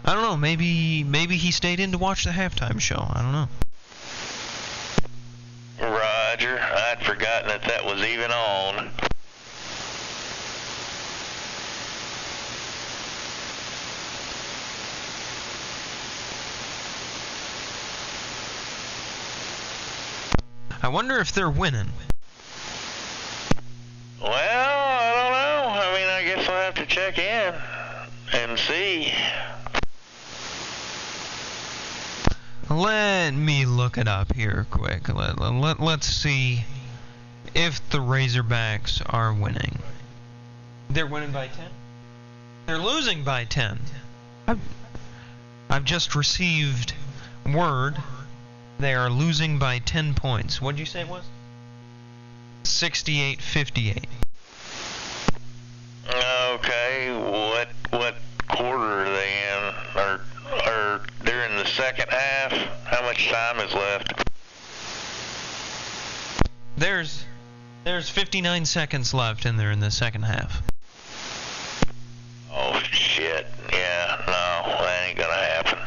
I don't know. Maybe he stayed in to watch the halftime show. I don't know. Roger. I'd forgotten that was even on. I wonder if they're winning. Well, I don't know. I mean, I guess I'll have to check in and see. Let me look it up here quick. Let's see if the Razorbacks are winning. They're winning by 10? They're losing by 10. I've just received word they are losing by 10 points. What did you say it was? 68-58. Okay, what quarter are they in? Or they're in the second half? How much time is left? There's 59 seconds left, and they're in the second half. Oh shit! Yeah, no, that ain't gonna happen.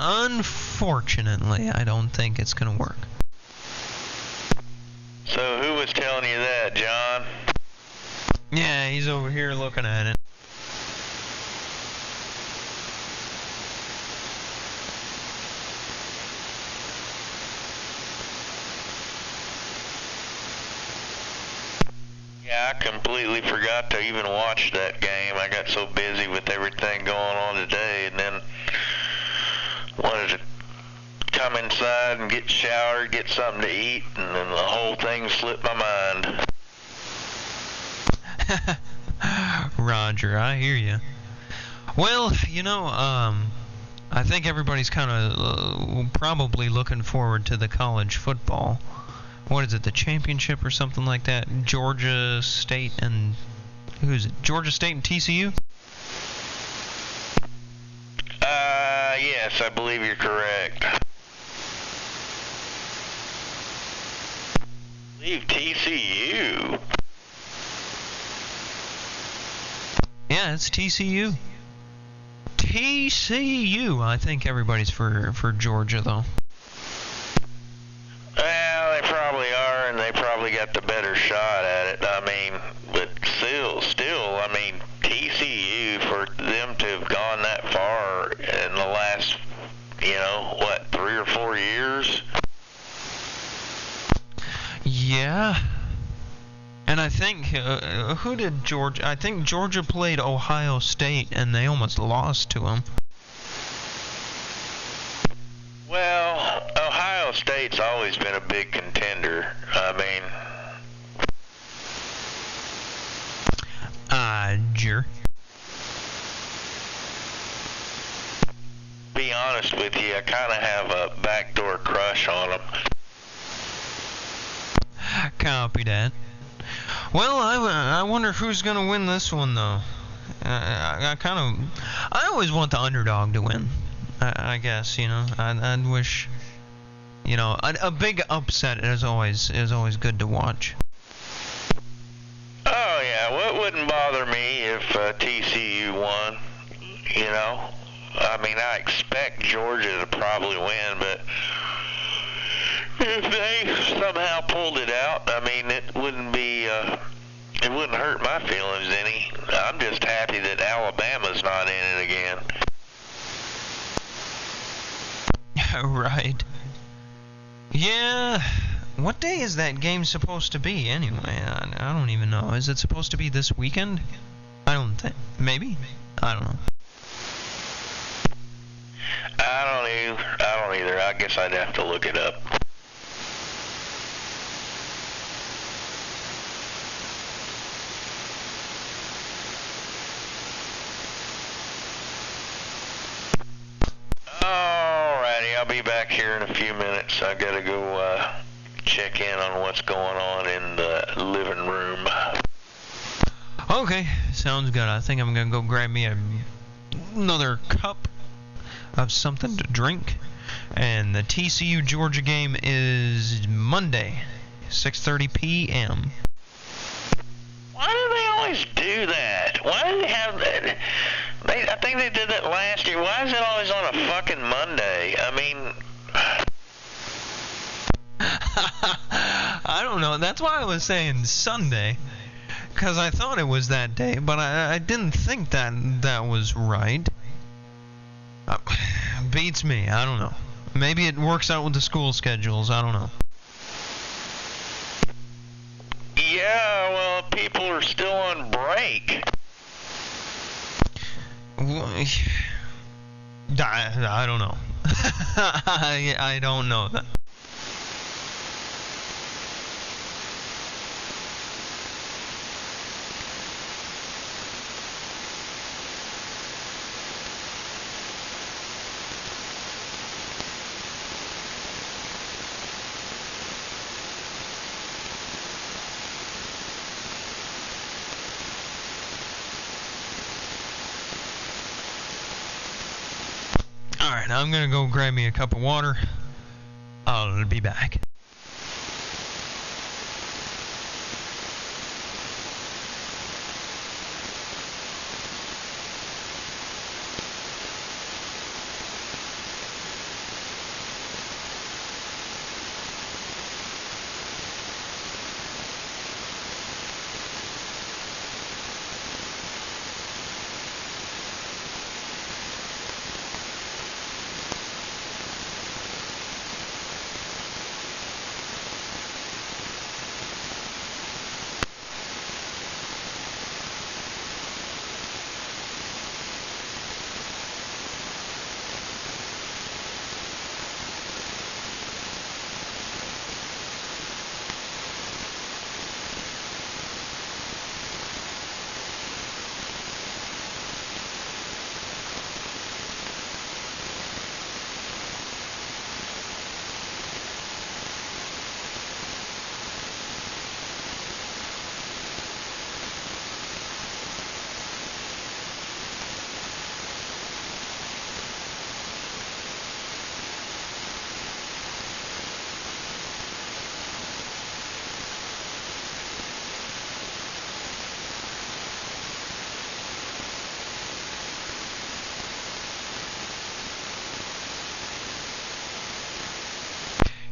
Unfortunately, I don't think it's gonna work. So who was telling you that, John? Yeah, he's over here looking at it. Yeah, I completely forgot to even watch that game. I got so busy with everything going on today, and then wanted to come inside and get showered, get something to eat, and then the whole thing slipped my mind. Roger, I hear you. Well, you know, I think everybody's kind of probably looking forward to the college football. What is it, the championship or something like that? Georgia State and who's it? Georgia State and TCU? Yes, I believe you're correct. I believe TCU. Yeah, it's TCU. TCU. I think everybody's for Georgia, though. Well, they probably are, and they probably got the better shot at it. I mean, but still, I mean, TCU, for them to have gone that far in the last, 3 or 4 years? Yeah. And I think, who did Georgia? I think Georgia played Ohio State, and they almost lost to them. Well, Ohio State's always been a big contender. I mean... Sure. Be honest with you, I kind of have a backdoor crush on them. Copy that. Well, I wonder who's going to win this one, though. I always want the underdog to win. I guess, I'd wish, a big upset is always good to watch. Oh yeah, well, it wouldn't bother me if TCU won. I mean, I expect Georgia to probably win, but if they somehow pulled it out, I mean, it wouldn't hurt my feelings any. I'm just happy that Alabama's not in it again. Right. Yeah. What day is that game supposed to be, anyway? I don't even know. Is it supposed to be this weekend? I don't think. Maybe? I don't know. I don't either. I guess I'd have to look it up. Alrighty, I'll be back here in a few minutes. I gotta go check in on what's going on in the living room. Okay, sounds good. I think I'm gonna go grab me another cup of something to drink. And the TCU Georgia game is Monday 6:30 p.m. Why do they always do that? Why do they have that? I think they did that last year. Why is it always on a fucking Monday? I mean... I don't know. That's why I was saying Sunday. Because I thought it was that day, but I didn't think that was right. Beats me. I don't know. Maybe it works out with the school schedules. I don't know. Yeah, well, people are still on break. I don't know. I don't know that. Alright, I'm gonna go grab me a cup of water. I'll be back.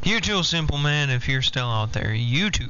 You too, simple man, if you're still out there. You too.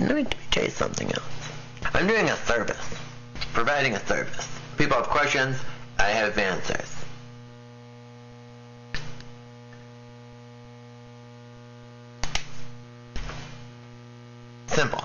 Let me tell you something else. I'm doing a service. Providing a service. People have questions, I have answers. Simple.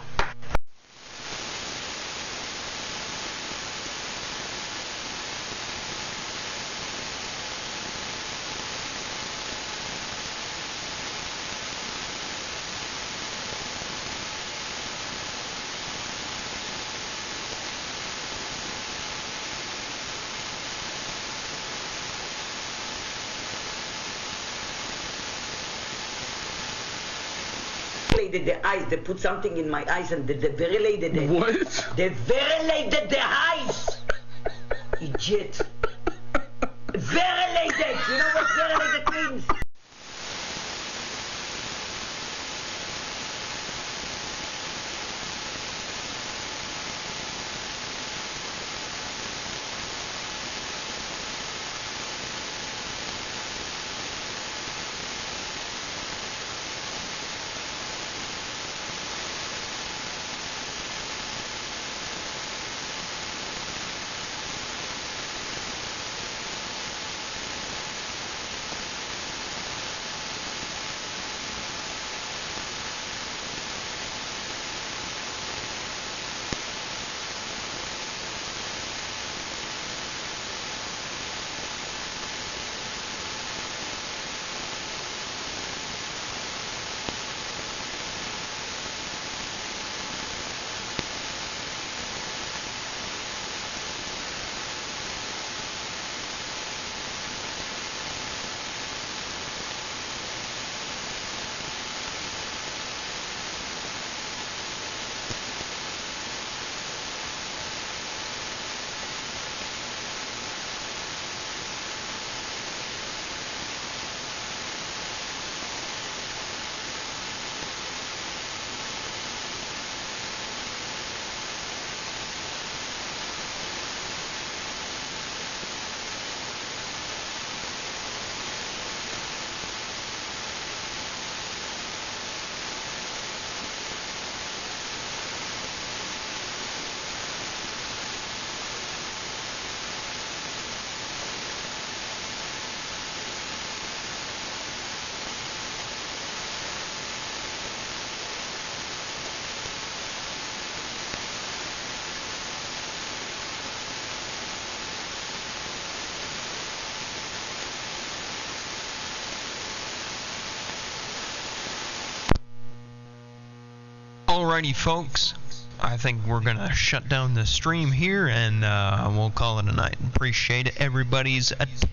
Violated the ice. They put something in my eyes and they violated it. What? They violated the ice. Idiot. Violated. You know what violated means? Alrighty, folks. I think we're gonna shut down the stream here, and we'll call it a night. Appreciate everybody's attention.